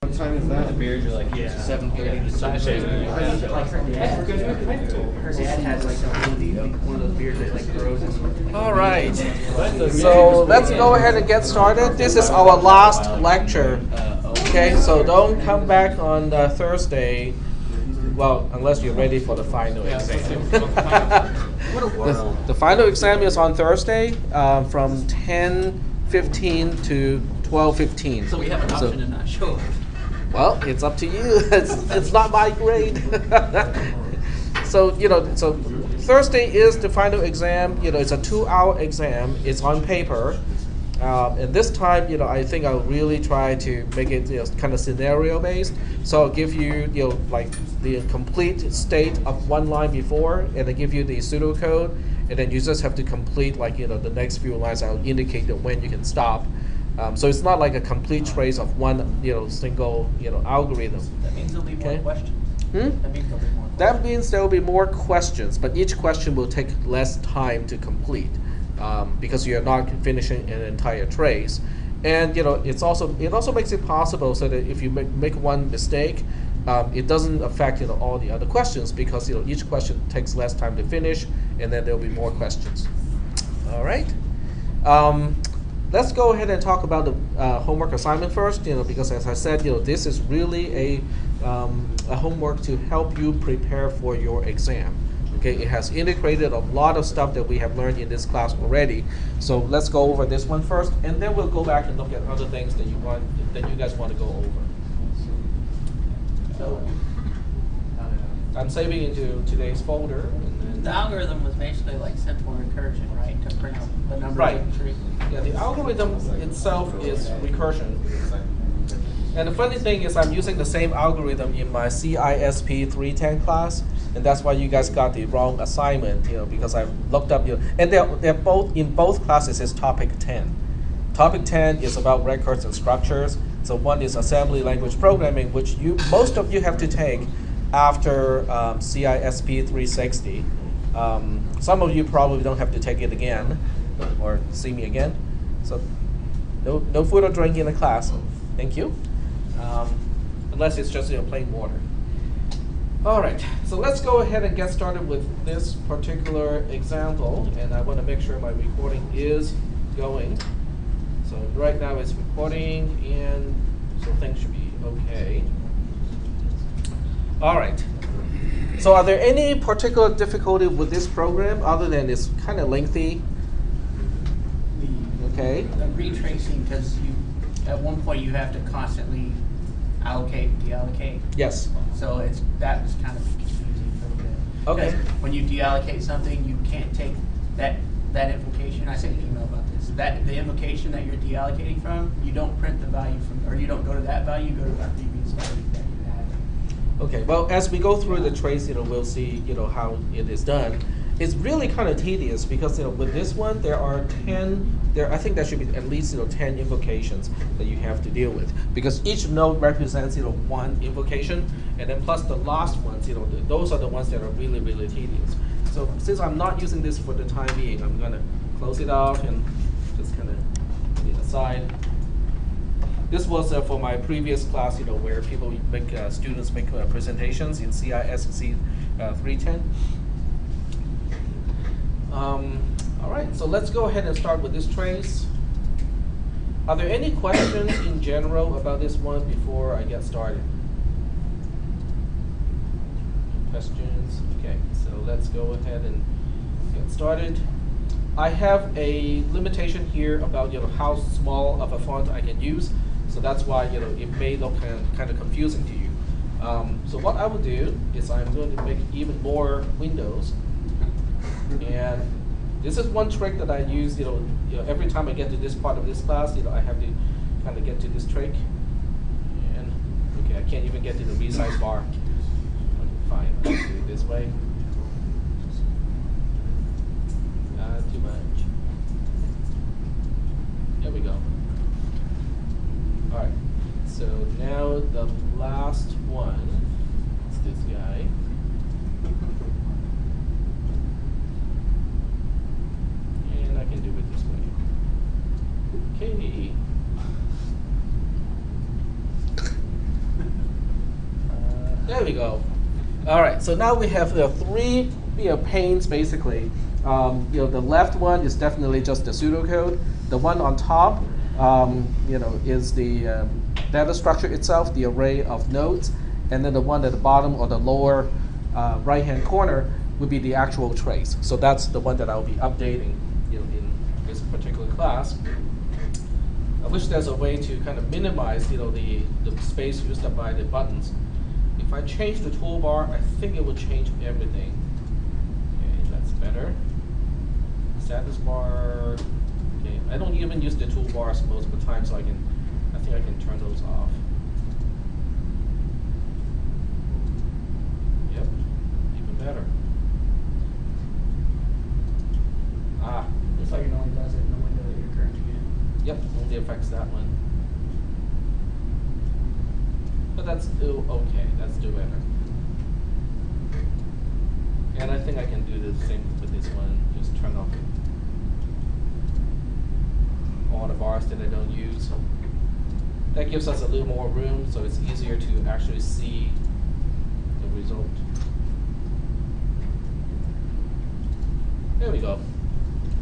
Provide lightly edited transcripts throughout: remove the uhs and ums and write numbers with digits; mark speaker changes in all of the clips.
Speaker 1: What time is that?
Speaker 2: The beards are like 7:30 to 7:30.
Speaker 3: Her dad has like one of those beards that like grows.
Speaker 4: All right. So let's go ahead and get started. This is our last lecture. Okay, so don't come back on Thursday. Well, unless you're ready for the final exam. The final exam is on Thursday from 10:15 to 12:15.
Speaker 3: So we have an option to not show up.
Speaker 4: Well, it's up to you. It's not my grade. So Thursday is the final exam. It's a 2-hour exam. It's on paper. And this time, I think I'll really try to make it kind of scenario based. So I'll give you, like the complete state of one line before, and then give you the pseudocode, and then you just have to complete the next few lines. I'll indicate that when you can stop. So it's not like a complete trace of one single algorithm.
Speaker 3: That means there'll be more questions.
Speaker 4: Hmm?
Speaker 3: That means there'll be more.
Speaker 4: That means there will be more questions, but each question will take less time to complete. Because you're not finishing an entire trace, and it also makes it possible so that if you make one mistake, it doesn't affect all the other questions, because each question takes less time to finish, and then there'll be more questions. All right. Let's go ahead and talk about the homework assignment first. Because as I said, this is really a homework to help you prepare for your exam. Okay, it has integrated a lot of stuff that we have learned in this class already. So let's go over this one first, and then we'll go back and look at other things that you guys want to go over. So I'm saving into today's folder. And then
Speaker 3: The algorithm was basically like simple recursion, right? To print out the numbers
Speaker 4: right.
Speaker 3: of the tree.
Speaker 4: Yeah, the algorithm itself is recursion. And the funny thing is I'm using the same algorithm in my cisp300 class, and that's why you guys got the wrong assignment, because I looked up, and they're both, in both classes is topic 10. Topic 10 is about records and structures. So one is assembly language programming, which most of you have to take after cisp360. Some of you probably don't have to take it again, or see me again. So no food or drink in the class. Thank you. Unless it's just plain water. All right, so let's go ahead and get started with this particular example, and I want to make sure my recording is going. So right now it's recording, and so things should be okay. All right. So are there any particular difficulty with this program other than it's kind of lengthy? Okay.
Speaker 3: The retracing, because at one point you have to constantly allocate, deallocate.
Speaker 4: Yes.
Speaker 3: So that was kind of confusing for a bit.
Speaker 4: Okay.
Speaker 3: Because when you deallocate something, you can't take that invocation. I sent an email about this. The invocation that you're deallocating from, you don't print the value from, or you don't go to that value. You go to the previous value that you had.
Speaker 4: Okay. Well, as we go through the trace, we'll see, how it is done. It's really kind of tedious because with this one there are 10. I think there should be at least 10 invocations that you have to deal with, because each node represents one invocation, and then plus the last ones, those are the ones that are really tedious. So since I'm not using this for the time being, I'm gonna close it off and just kind of put it aside. This was for my previous class, where people make students make presentations in cisp 310. All right, so let's go ahead and start with this trace. Are there any questions in general about this one before I get started? Questions? Okay, so let's go ahead and get started. I have a limitation here about how small of a font I can use, so that's why it may look kind of confusing to you. So what I will do is I'm going to make even more windows. And this is one trick that I use, every time I get to this part of this class, I have to kind of get to this trick. And okay, I can't even get to the resize bar. Okay, fine, I'll do it this way. Not too much. There we go. All right, so now the last one is this guy. I can do it this way. Okay. There we go. All right, so now we have the three panes basically. The left one is definitely just the pseudocode. The one on top, is the data structure itself, the array of nodes, and then the one at the bottom or the lower right-hand corner would be the actual trace. So that's the one that I'll be updating in this particular class. I wish there's a way to kind of minimize the space used up by the buttons. If I change the toolbar, I think it will change everything. Okay, that's better. Status bar. Okay, I don't even use the toolbars most of the time, so I think I can turn those off. Yep, even better. Ah.
Speaker 3: Looks like it only does it in the window that you're currently in.
Speaker 4: Yep, only affects that one. But that's still okay, that's still better. And I think I can do the same with this one, just turn off all the bars that I don't use. That gives us a little more room, so it's easier to actually see the result. There we go.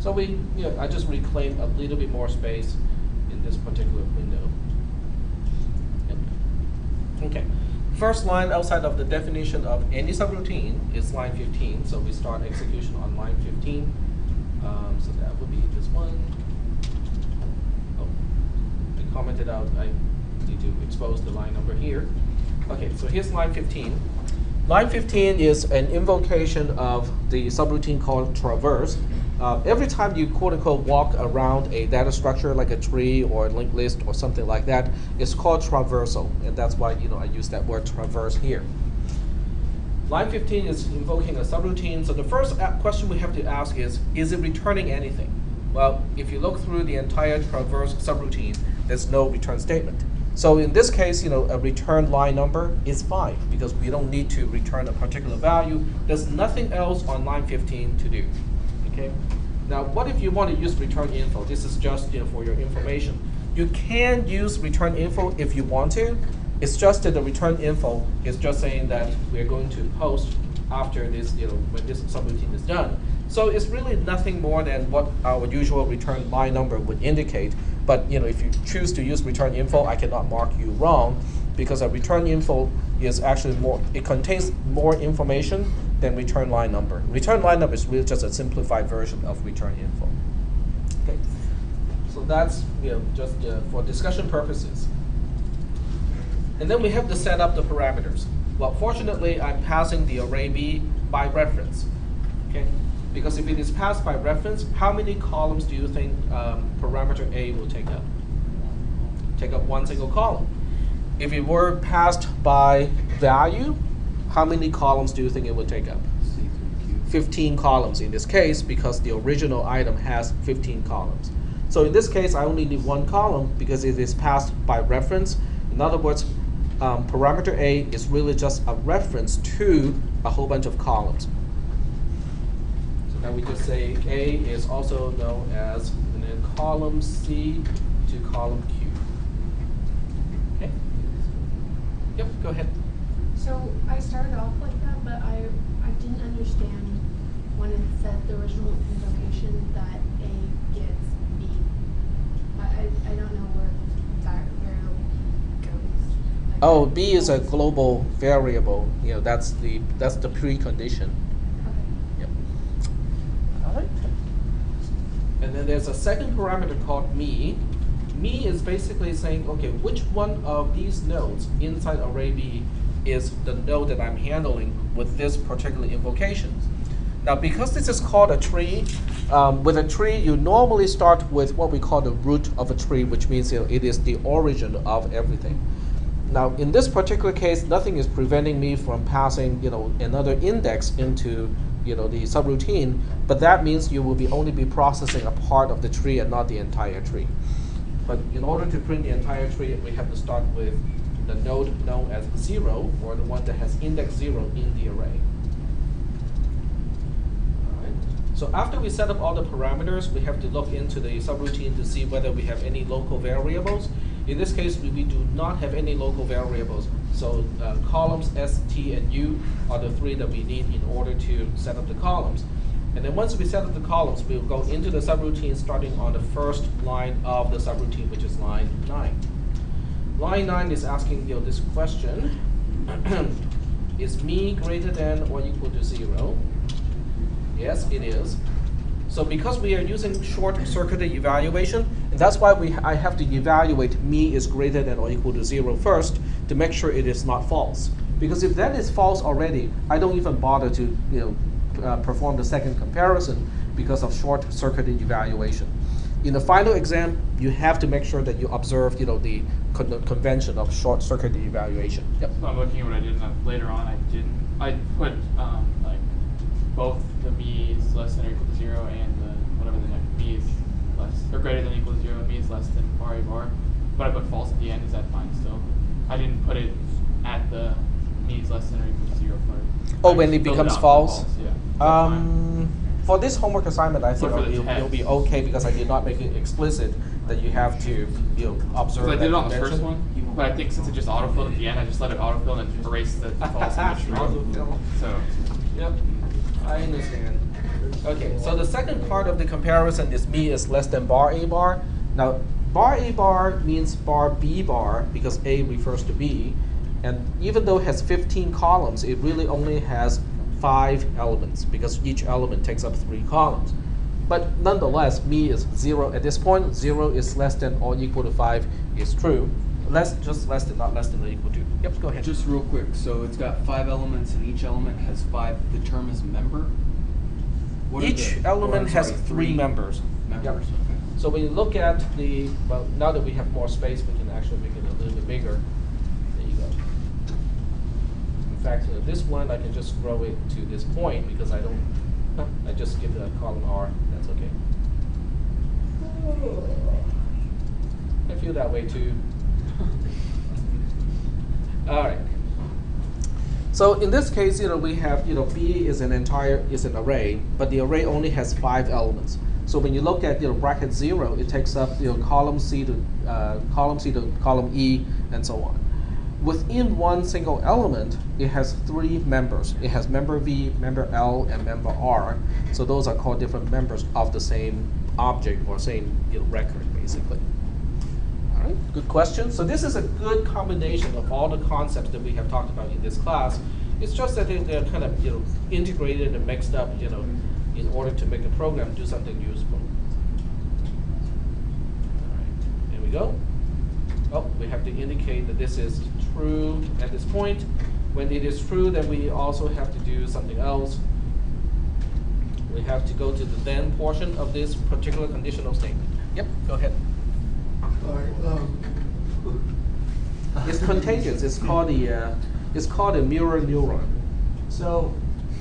Speaker 4: So I just reclaimed a little bit more space in this particular window. Yep. Okay. First line outside of the definition of any subroutine is line 15. So we start execution on line 15. So that would be this one. Oh, I commented out. I need to expose the line number here. Okay, so here's line 15. Line 15 is an invocation of the subroutine called traverse. Every time you quote-unquote walk around a data structure like a tree or a linked list or something like that, it's called traversal, and that's why I use that word traverse here. Line 15 is invoking a subroutine, so the first question we have to ask is it returning anything? Well, if you look through the entire traverse subroutine, there's no return statement. So in this case, a return line number is fine because we don't need to return a particular value. There's nothing else on line 15 to do. Okay. Now, what if you want to use return info? This is just for your information. You can use return info if you want to. It's just that the return info is just saying that we're going to post after this, when this subroutine is done. So it's really nothing more than what our usual return line number would indicate. But if you choose to use return info, I cannot mark you wrong because a return info is actually it contains more information than return line number. Return line number is really just a simplified version of return info. Okay, so that's just for discussion purposes. And then we have to set up the parameters. Well, fortunately, I'm passing the array B by reference. Okay, because if it is passed by reference, how many columns do you think parameter A will take up? Take up one single column. If it were passed by value, how many columns do you think it would take up? 15 columns in this case, because the original item has 15 columns. So in this case, I only need one column because it is passed by reference. In other words, parameter A is really just a reference to a whole bunch of columns. So now we just say A is also known as column C to column Q. Okay? Yep, go ahead.
Speaker 1: So I started off like that, but I didn't understand when it said the original invocation that A gets B. I don't know where that variable goes. Like
Speaker 4: Oh, B is a global variable. That's the precondition.
Speaker 1: Okay.
Speaker 4: Yep. All right. And then there's a second parameter called me. Me is basically saying, okay, which one of these nodes inside array B is the node that I'm handling with this particular invocation. Now, because this is called a tree, with a tree, you normally start with what we call the root of a tree, which means it is the origin of everything. Now, in this particular case, nothing is preventing me from passing, another index into, the subroutine, but that means you will only be processing a part of the tree and not the entire tree. But in order to print the entire tree, we have to start with the node known as 0, or the one that has index 0 in the array. All right. So after we set up all the parameters, we have to look into the subroutine to see whether we have any local variables. In this case, we do not have any local variables. So columns S, T, and U are the three that we need in order to set up the columns. And then once we set up the columns, we'll go into the subroutine starting on the first line of the subroutine, which is line 9. Line 9 is asking this question. Is me greater than or equal to 0? Yes, it is. So because we are using short-circuited evaluation, and that's why I have to evaluate me is greater than or equal to 0 first to make sure it is not false. Because if that is false already, I don't even bother to perform the second comparison because of short-circuited evaluation. In the final exam, you have to make sure that you observe the convention of short-circuited evaluation. Yep.
Speaker 5: So I'm looking at what I did later on. I put like both the me is less than or equal to 0 and the whatever the next me is less or greater than or equal to 0 and me is less than bar a bar. But I put false at the end. Is that fine still? I didn't put it at the me is less than or equal to 0 part.
Speaker 4: Oh, when it becomes false?
Speaker 5: Yeah.
Speaker 4: For this homework assignment, I think
Speaker 5: So for the
Speaker 4: it'll be
Speaker 5: test.
Speaker 4: okay because I did not make it explicit that you have to observe.
Speaker 5: So I did it on the
Speaker 4: convention.
Speaker 5: first one, but I think since it just autofilled at the end, I just let it autofill and erase the false image.
Speaker 4: Autofill.
Speaker 5: So
Speaker 4: Yep, I understand. Okay, so the second part of the comparison is me is less than bar A bar. Now, bar A bar means bar B bar because A refers to B. And even though it has 15 columns, it really only has 5 elements because each element takes up 3 columns. But nonetheless, me is 0 at this point. 0 is less than or equal to 5 is true. Just less than, not less than or equal to. Yep, go ahead.
Speaker 2: Just real quick, so it's got 5 elements and each element has 5. The term is member? What are
Speaker 4: Each
Speaker 2: the-
Speaker 4: element
Speaker 2: or, I'm
Speaker 4: has
Speaker 2: sorry,
Speaker 4: 3 members.
Speaker 2: members.
Speaker 4: Yep.
Speaker 2: Okay.
Speaker 4: So when you look at well, now that we have more space, we can actually make it a little bit bigger. There you go. In fact, this one, I can just grow it to this point because I just give the column R. That's okay. I feel that way too. All right. So in this case, we have B is an array, but the array only has 5 elements. So when you look at bracket 0, it takes up column C to column E and so on. Within one single element, it has 3 members. It has member V, member L, and member R. So those are called different members of the same object or same record, basically. All right, good question. So this is a good combination of all the concepts that we have talked about in this class. It's just that they're kind of integrated and mixed up, in order to make the program do something useful. All right, there we go. Oh, we have to indicate that this is true at this point. When it is true, then we also have to do something else. We have to go to the then portion of this particular conditional statement. Yep, go ahead. It's contagious. It's called a mirror neuron.
Speaker 3: So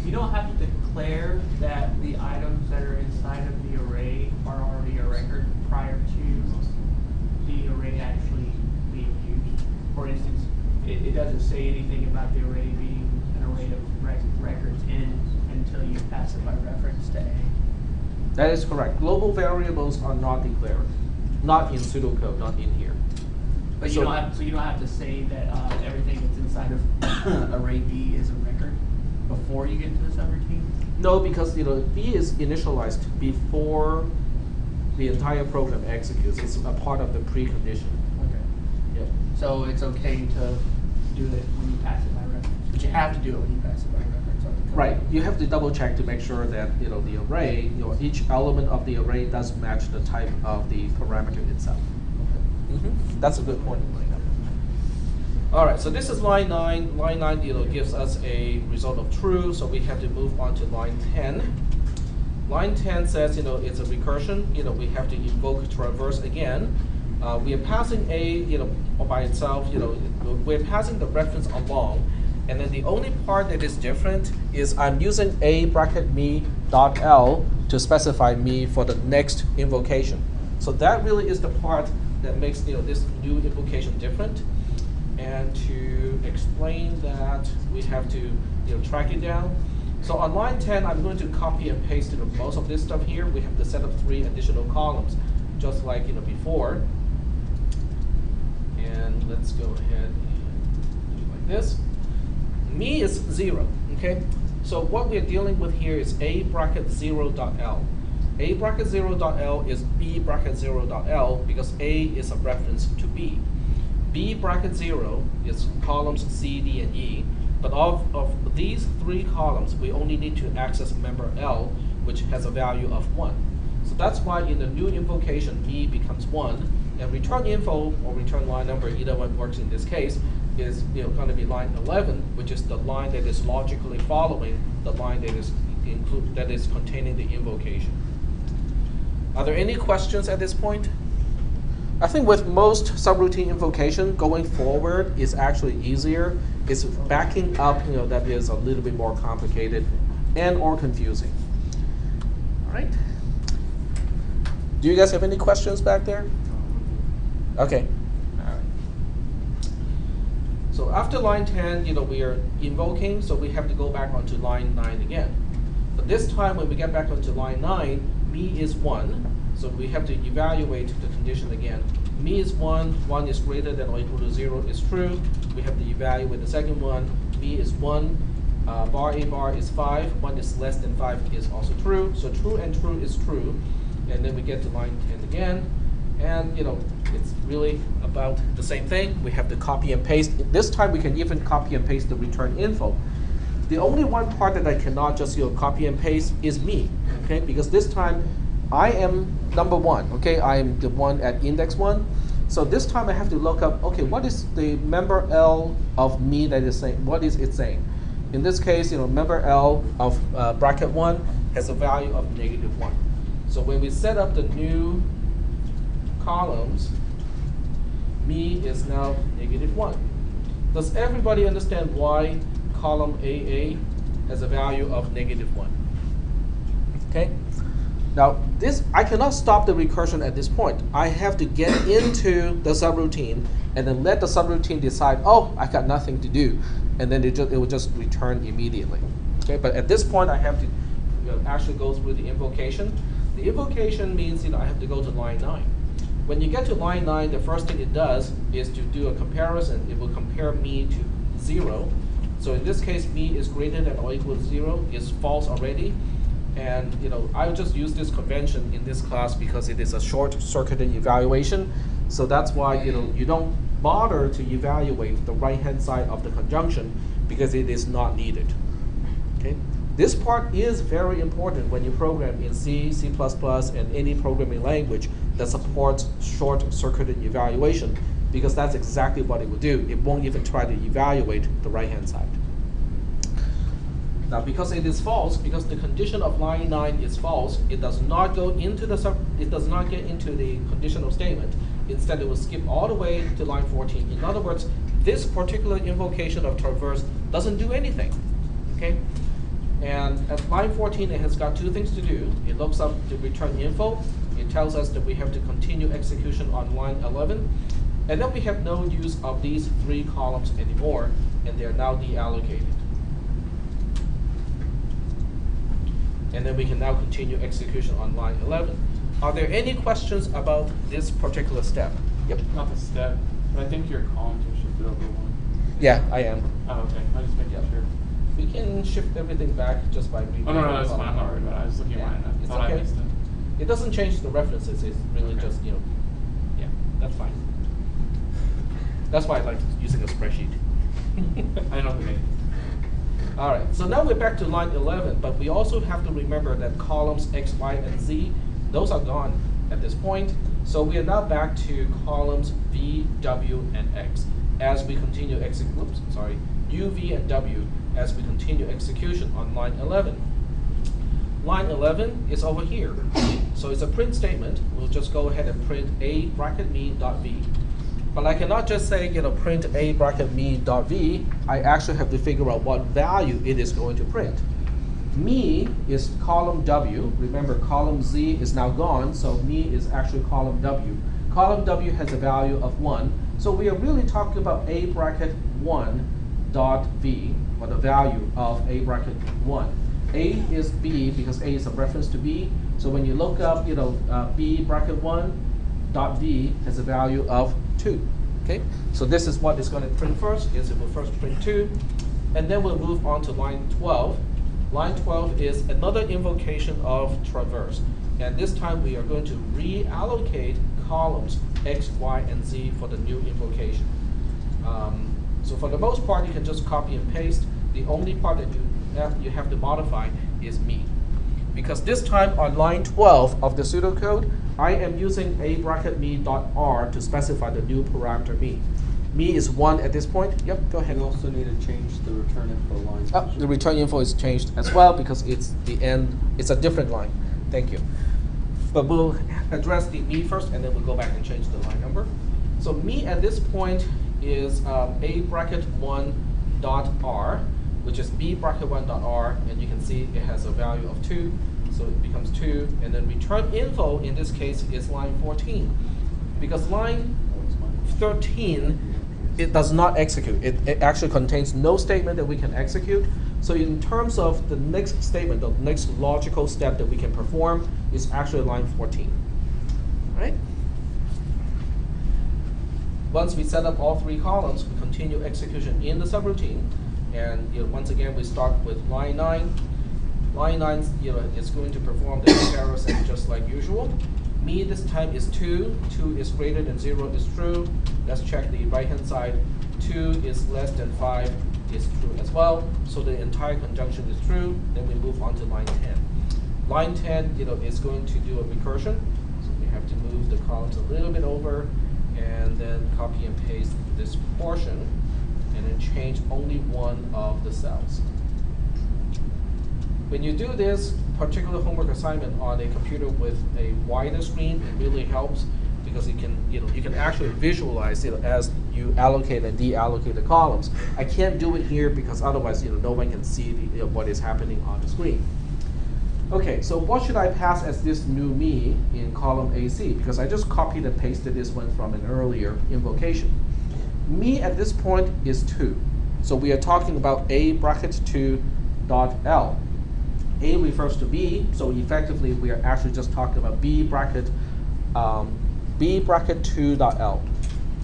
Speaker 3: you don't have to declare that the items that are inside of the array are already a record prior to the array actually being used. For instance, it doesn't say anything about the array being an array of records in until you pass it by reference to A.
Speaker 4: That is correct. Global variables are not declared, not in pseudocode, not in here.
Speaker 3: But you don't have to say that everything that's inside of array B is a record before you get to the subroutine?
Speaker 4: No, because B is initialized before the entire program executes. It's a part of the precondition.
Speaker 3: Okay.
Speaker 4: Yep.
Speaker 3: So it's okay to do it when you pass it by reference, but you have to do it when you pass it by reference. On the code.
Speaker 4: Right. You have to double check to make sure that the array, each element of the array does match the type of the parameter itself. Okay. That's a good point. All right, so this is line 9. Line 9 gives us a result of true, so we have to move on to line 10. Line 10 says it's a recursion. We have to invoke traverse again. We are passing A by itself. We're passing the reference along, and then the only part that is different is I'm using A bracket me dot L to specify me for the next invocation. So that really is the part that makes this new invocation different. And to explain that, we have to track it down. So on line 10, I'm going to copy and paste most of this stuff here. We have to set up 3 additional columns, just like before. And let's go ahead and do it like this. Me is 0, okay? So what we're dealing with here is A bracket 0.L. A bracket 0.L is B bracket 0.L because A is a reference to B. B bracket 0 is columns C, D, and E. But of these 3 columns, we only need to access member L, which has a value of 1. So that's why in the new invocation, me becomes 1, and return info or return line number, either one works in this case, is going to be line 11, which is the line that is logically following the line that is containing the invocation. Are there any questions at this point? I think with most subroutine invocation, going forward is actually easier. It's backing up, that is a little bit more complicated and or confusing. All right. Do you guys have any questions back there? Okay. All right. So after line 10, we are invoking, so we have to go back onto line 9 again. But this time when we get back onto line 9, me is 1. So we have to evaluate the condition again. Me is 1, 1 is greater than or equal to 0 is true. We have to evaluate the second one. Me is 1, bar A bar is 5, 1 is less than 5 is also true. So true and true is true. And then we get to line 10 again. And it's really about the same thing. We have to copy and paste. This time we can even copy and paste the return info. The only one part that I cannot just copy and paste is me, okay? Because this time I am number 1, okay? I am the one at index 1. So this time I have to look up, okay, what is the member L of me that is saying, what is it saying? In this case, member L of bracket 1 has a value of -1. So when we set up the new columns, me is now -1. Does everybody understand why column AA has a value of -1? Okay. Now this, I cannot stop the recursion at this point. I have to get into the subroutine and then let the subroutine decide, oh, I got nothing to do, and then it will just return immediately. Okay, but at this point I have to actually go through the invocation. The invocation means I have to go to line 9. When you get to line 9, the first thing it does is to do a comparison. It will compare me to 0. So in this case, me is greater than or equal to 0 is false already. And I'll just use this convention in this class because it is a short-circuited evaluation. So that's why you don't bother to evaluate the right-hand side of the conjunction because it is not needed. Okay. This part is very important when you program in C, C++, and any programming language that supports short-circuited evaluation, because that's exactly what it will do. It won't even try to evaluate the right-hand side. Now, because it is false, because the condition of line 9 is false, it does not go into it does not get into the conditional statement. Instead, it will skip all the way to line 14. In other words, this particular invocation of traverse doesn't do anything. Okay. And at line 14, it has got 2 things to do. It looks up the return info. It tells us that we have to continue execution on line 11. And then we have no use of these 3 columns anymore, and they are now deallocated. And then we can now continue execution on line 11. Are there any questions about this particular step? Yep.
Speaker 5: Not the step, but I think your columns are shifted over 1.
Speaker 4: Yeah, I am.
Speaker 5: Oh, okay. I just making sure.
Speaker 4: We can shift everything back just by reading.
Speaker 5: Oh, no, that's fine. I'm not worried about it. I was just looking at mine. I
Speaker 4: It's
Speaker 5: thought I
Speaker 4: okay.
Speaker 5: missed it.
Speaker 4: It doesn't change the references. It's really
Speaker 5: Okay.
Speaker 4: just, yeah, that's fine. That's why I like using a spreadsheet.
Speaker 5: I know the name.
Speaker 4: All right, so now we're back to line 11, but we also have to remember that columns X, Y, and Z, those are gone at this point. So we are now back to columns V, W, and X as we continue U, V, and W as we continue execution on line 11. Line 11 is over here. So it's a print statement. We'll just go ahead and print A bracket me dot V. But I cannot just say, print A bracket me dot V. I actually have to figure out what value it is going to print. Me is column W. Remember, column Z is now gone, so me is actually column W. Column W has a value of 1. So we are really talking about A bracket 1 dot V, or the value of A bracket 1. A is B because A is a reference to B. So when you look up, B bracket 1 dot V has a value of 2. Okay, so this is what is going to print first, is it will first print 2, and then we'll move on to line 12. Line 12 is another invocation of traverse, and this time we are going to reallocate columns X, Y, and Z for the new invocation. So for the most part, you can just copy and paste. The only part that you have to modify is me. Because this time on line 12 of the pseudocode, I am using a bracket me.r to specify the new parameter me. Me is 1 at this point. Yep, go ahead.
Speaker 2: You also need to change the return info line.
Speaker 4: Oh, the return info is changed as well because it's the end. It's a different line. Thank you. But we'll address the me first, and then we'll go back and change the line number. So me at this point is a bracket 1 dot r, which is b bracket 1 dot r, and you can see it has a value of 2, so it becomes 2. And then return info in this case is line 14, because line 13 it does not execute. It actually contains no statement that we can execute. So in terms of the next statement, the next logical step that we can perform is actually line 14. All right? Once we set up all 3 columns, we continue execution in the subroutine. And once again, we start with line 9. Line 9 is going to perform the comparison just like usual. Me this time is 2. 2 is greater than 0 is true. Let's check the right-hand side. 2 is less than 5 is true as well. So the entire conjunction is true. Then we move on to line 10. Line 10 is going to do a recursion. So we have to move the columns a little bit over and then copy and paste this portion and then change only one of the cells. When you do this particular homework assignment on a computer with a wider screen, it really helps because you can actually visualize it as you allocate and deallocate the columns. I can't do it here because otherwise no one can see what is happening on the screen. Okay, so what should I pass as this new me in column AC? Because I just copied and pasted this one from an earlier invocation. Me at this point is 2. So we are talking about a bracket 2 dot L. A refers to B, so effectively we are actually just talking about B bracket 2 dot L.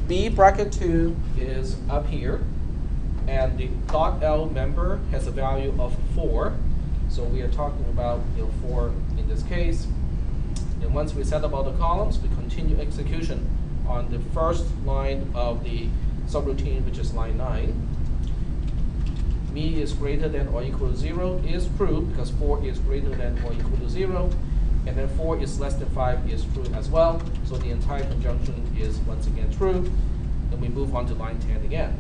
Speaker 4: B bracket 2 is up here, and the dot L member has a value of 4. So we are talking about 4 in this case. And once we set up all the columns, we continue execution on the first line of the subroutine, which is line 9. Me is greater than or equal to 0 is true because 4 is greater than or equal to 0. And then 4 is less than 5 is true as well. So the entire conjunction is once again true. Then we move on to line 10 again.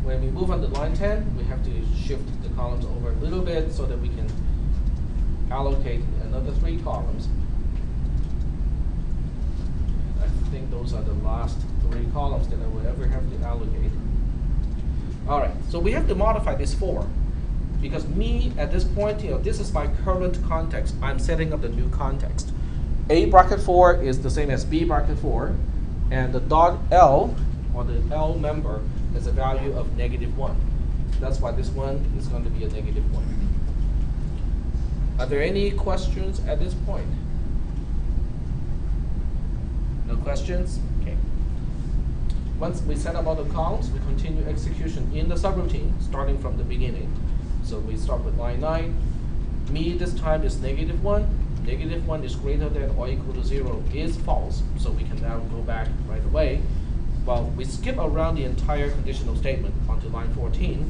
Speaker 4: When we move on to line 10, we have to shift the columns over a little bit so that we can allocate another 3 columns. And I think those are the last 3 columns that I will ever have to allocate. All right, so we have to modify this 4. Because me, at this point, this is my current context. I'm setting up the new context. A bracket 4 is the same as B bracket 4. And the dot L, or the L member, has a value of -1. That's why this one is going to be a -1. Are there any questions at this point? No questions? Okay. Once we set up all the columns, we continue execution in the subroutine, starting from the beginning. So we start with line 9. Me this time is -1. -1 is greater than or equal to 0 is false. So we can now go back right away. Well, we skip around the entire conditional statement onto line 14.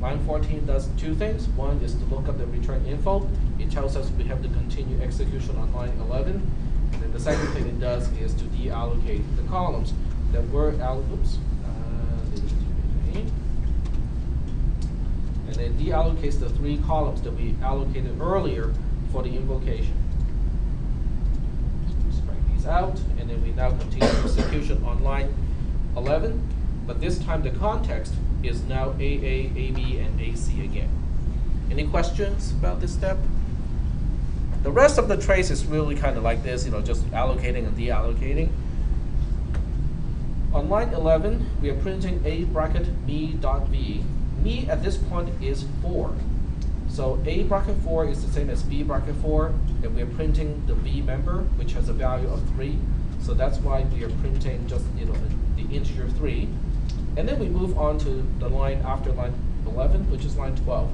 Speaker 4: Line 14 does 2 things. One is to look up the return info. It tells us we have to continue execution on line 11. And then the second thing it does is to deallocate the columns that were and it deallocates the 3 columns that we allocated earlier for the invocation. So strike these out, and then we now continue execution on line 11, but this time the context is now AA, AB, and AC again. Any questions about this step? The rest of the trace is really kind of like this, just allocating and deallocating. On line 11, we are printing a bracket me.v. Me at this point is 4. So a bracket 4 is the same as b bracket 4, and we are printing the v member, which has a value of 3. So that's why we are printing just the integer 3. And then we move on to the line after line 11, which is line 12.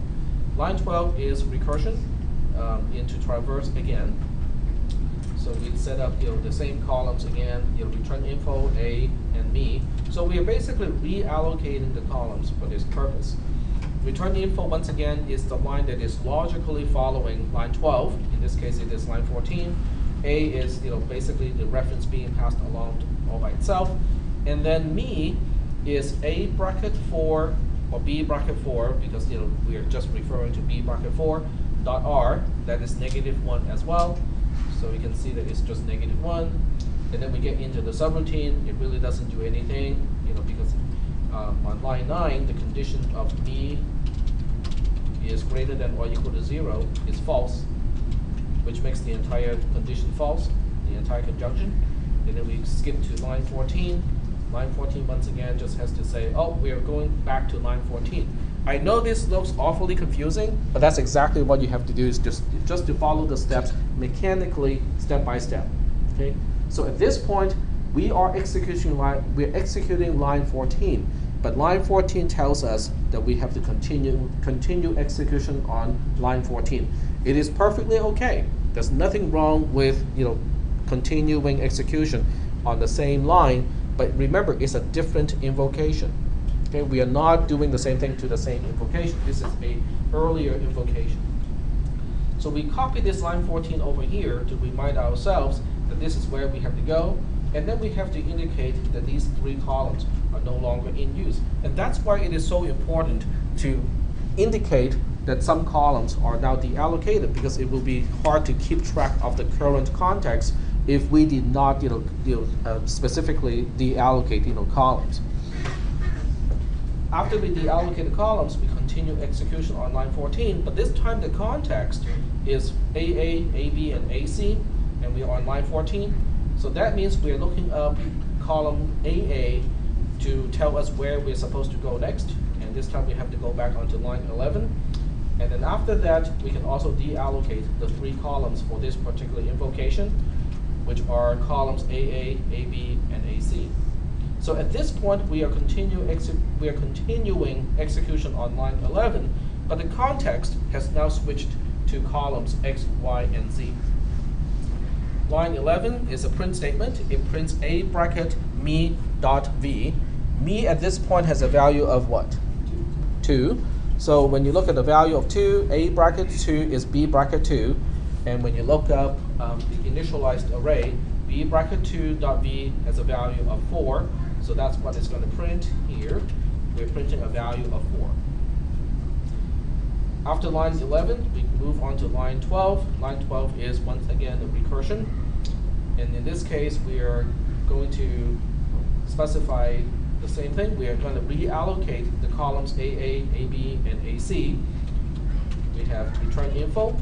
Speaker 4: Line 12 is recursion into traverse again. So we set up the same columns again, return info, A, and me. So we are basically reallocating the columns for this purpose. Return info, once again, is the line that is logically following line 12. In this case, it is line 14. A is basically the reference being passed along all by itself. And then me is A bracket 4 or B bracket 4, because we are just referring to B bracket 4 dot R, that is -1 as well. So you can see that it's just -1. And then we get into the subroutine. It really doesn't do anything, because on line 9, the condition of me is greater than or equal to 0 is false, which makes the entire condition false, the entire conjunction. And then we skip to line 14. Line 14, once again, just has to say, oh, we are going back to line 14. I know this looks awfully confusing, but that's exactly what you have to do, is just to follow the steps mechanically, step by step. Okay? So at this point, we're executing line 14, but line 14 tells us that we have to continue execution on line 14. It is perfectly okay. There's nothing wrong with continuing execution on the same line, but remember, it's a different invocation. Okay, we are not doing the same thing to the same invocation. This is an earlier invocation. So we copy this line 14 over here to remind ourselves that this is where we have to go, and then we have to indicate that these 3 columns are no longer in use. And that's why it is so important to indicate that some columns are now deallocated, because it will be hard to keep track of the current context if we did not specifically deallocate columns. After we deallocate the columns, we continue execution on line 14, but this time the context is AA, AB, and AC, and we are on line 14. So that means we are looking up column AA to tell us where we're supposed to go next, and this time we have to go back onto line 11. And then after that, we can also deallocate the 3 columns for this particular invocation, which are columns AA, AB, and AC. So at this point, we are continuing execution on line 11, but the context has now switched to columns X, Y, and Z. Line 11 is a print statement. It prints A bracket me dot V. Me at this point has a value of what? 2. So when you look at the value of 2, A bracket 2 is B bracket 2. And when you look up the initialized array, B bracket 2 dot V has a value of 4. So that's what it's going to print here. We're printing a value of 4. After line 11, we move on to line 12. Line 12 is, once again, a recursion. And in this case, we are going to specify the same thing. We are going to reallocate the columns AA, AB, and AC. We have return info.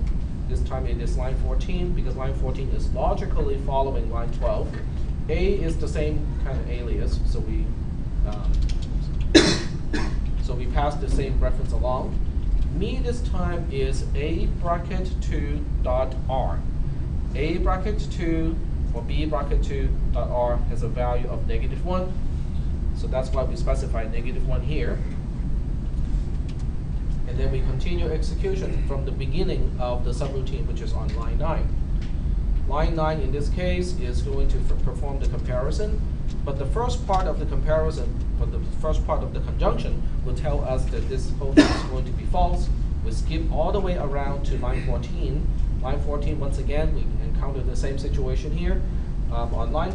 Speaker 4: This time it is line 14, because line 14 is logically following line 12. A is the same kind of alias, so we pass the same reference along. Me this time is A bracket 2 dot R. A bracket 2 or B bracket 2 dot R has a value of -1. So that's why we specify -1 here. And then we continue execution from the beginning of the subroutine, which is on line 9. Line 9 in this case is going to perform the comparison, but the first part of the comparison, or the first part of the conjunction, will tell us that this whole thing is going to be false. We skip all the way around to line 14. Line 14, once again, we encounter the same situation here. On line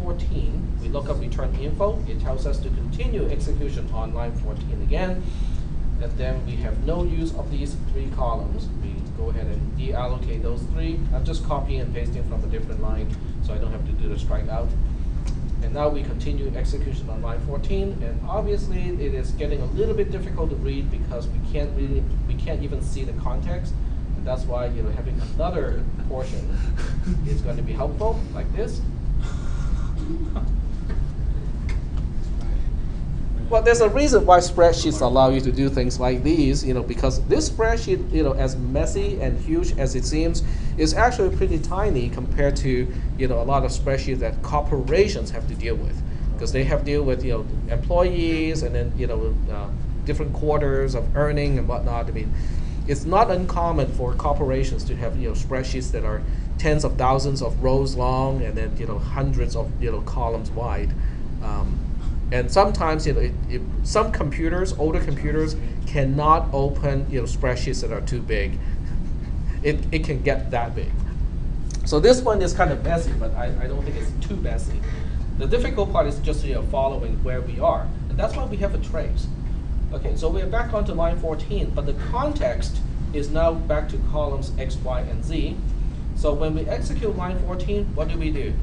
Speaker 4: 14, we look up return info. It tells us to continue execution on line 14 again. And then we have no use of these 3 columns. We go ahead and deallocate those 3. I'm just copying and pasting from a different line, so I don't have to do the strikeout. And now we continue execution on line 14, and obviously it is getting a little bit difficult to read because we can't even see the context, and that's why having another portion is going to be helpful, like this. Well, there's a reason why spreadsheets allow you to do things like these, because this spreadsheet, as messy and huge as it seems, is actually pretty tiny compared to, a lot of spreadsheets that corporations have to deal with, because they have to deal with, employees and then, different quarters of earning and whatnot. I mean, it's not uncommon for corporations to have, spreadsheets that are tens of thousands of rows long and then, hundreds of, columns wide. And sometimes, some computers, older computers, cannot open, spreadsheets that are too big. It can get that big. So this one is kind of messy, but I don't think it's too messy. The difficult part is just, following where we are. And that's why we have a trace. Okay, so we're back onto line 14, but the context is now back to columns X, Y, and Z. So when we execute line 14, what do?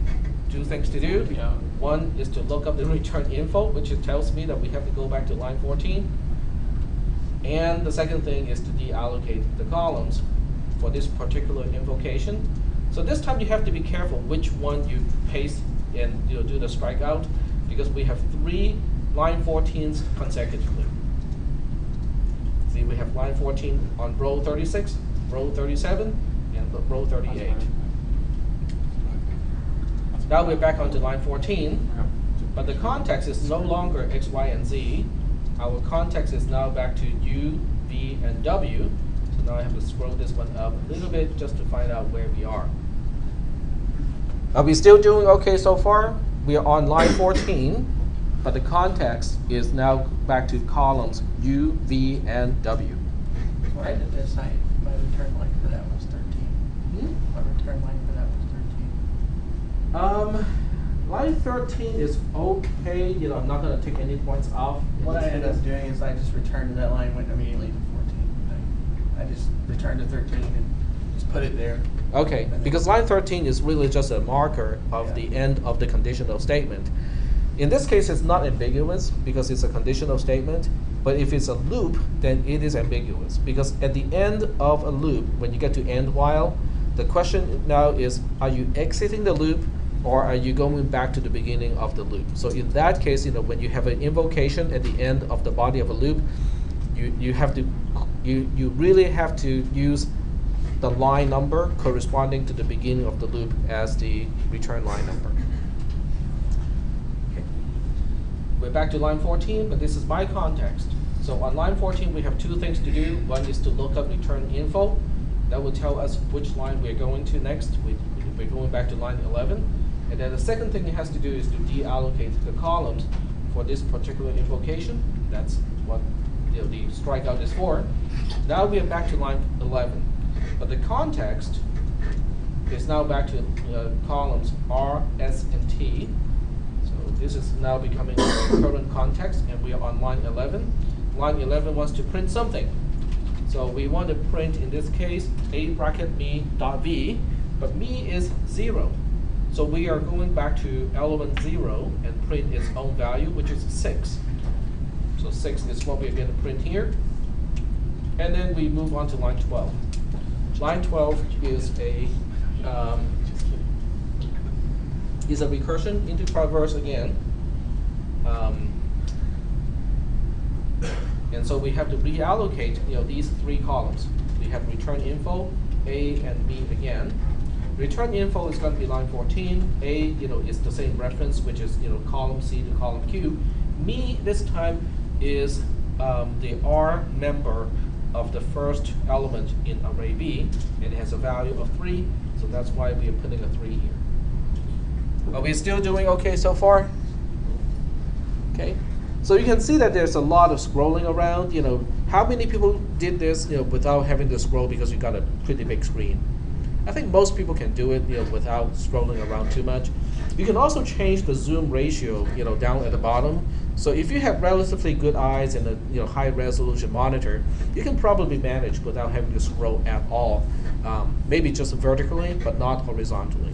Speaker 4: Two things to do.
Speaker 5: Yeah.
Speaker 4: One is to look up the return info, which it tells me that we have to go back to line 14. And the second thing is to deallocate the columns for this particular invocation. So this time you have to be careful which one you paste and do the strikeout, because we have 3 line 14s consecutively. See, we have line 14 on row 36, row 37, and row 38. Now we're back onto line 14, but the context is no longer X, Y, and Z. Our context is now back to U, V, and W. So now I have to scroll this one up a little bit just to find out where we are. Are we still doing okay so far? We are on line 14, but the context is now back to columns U, V, and W.
Speaker 3: Why did this my return line for that was 13? My return line for that was 13.
Speaker 4: Line 13 is okay. I'm not going to take any points off.
Speaker 3: What I ended up doing is I just returned to that line, went immediately to 14. I just returned to 13 and just put it there.
Speaker 4: Okay, because line 13 is really just a marker of the end of the conditional statement. In this case, it's not ambiguous because it's a conditional statement. But if it's a loop, then it is ambiguous, because at the end of a loop, when you get to end while, the question now is, are you exiting the loop or are you going back to the beginning of the loop? So in that case, when you have an invocation at the end of the body of a loop, you really have to use the line number corresponding to the beginning of the loop as the return line number. Okay. We're back to line 14, but this is my context. So on line 14, we have 2 things to do. One is to look up return info. That will tell us which line we're going to next. We're going back to line 11. And then the second thing it has to do is to deallocate the columns for this particular invocation. That's what the strikeout is for. Now we are back to line 11. But the context is now back to columns R, S, and T. So this is now becoming our current context, and we are on line 11. Line 11 wants to print something. So we want to print, in this case, A bracket me dot V, but me is 0. So we are going back to element 0 and print its own value, which is 6. So 6 is what we're going to print here. And then we move on to line 12. Line 12 is a recursion into traverse again. And so we have to reallocate these 3 columns. We have return info, A, and me again. Return info is going to be line 14. A is the same reference, which is column C to column Q. Me this time is the R member of the first element in array B, and it has a value of 3, so that's why we are putting a 3 here. Are we still doing okay so far? Okay, so you can see that there's a lot of scrolling around. How many people did this without having to scroll because you got a pretty big screen? I think most people can do it without scrolling around too much. You can also change the zoom ratio down at the bottom. So if you have relatively good eyes and a high resolution monitor, you can probably manage without having to scroll at all. Maybe just vertically, but not horizontally.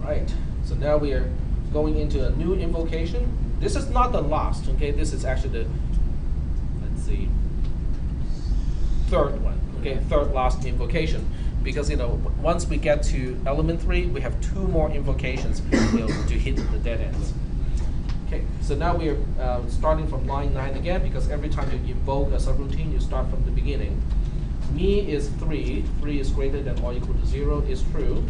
Speaker 4: Right, so now we are going into a new invocation. This is not the last, okay? This is actually the, let's see, third one, okay? Third last invocation. Because once we get to element 3, we have 2 more invocations to hit the dead ends. Okay, so now we are starting from line 9 again, because every time you invoke a subroutine, you start from the beginning. Me is 3, 3 is greater than or equal to 0 is true.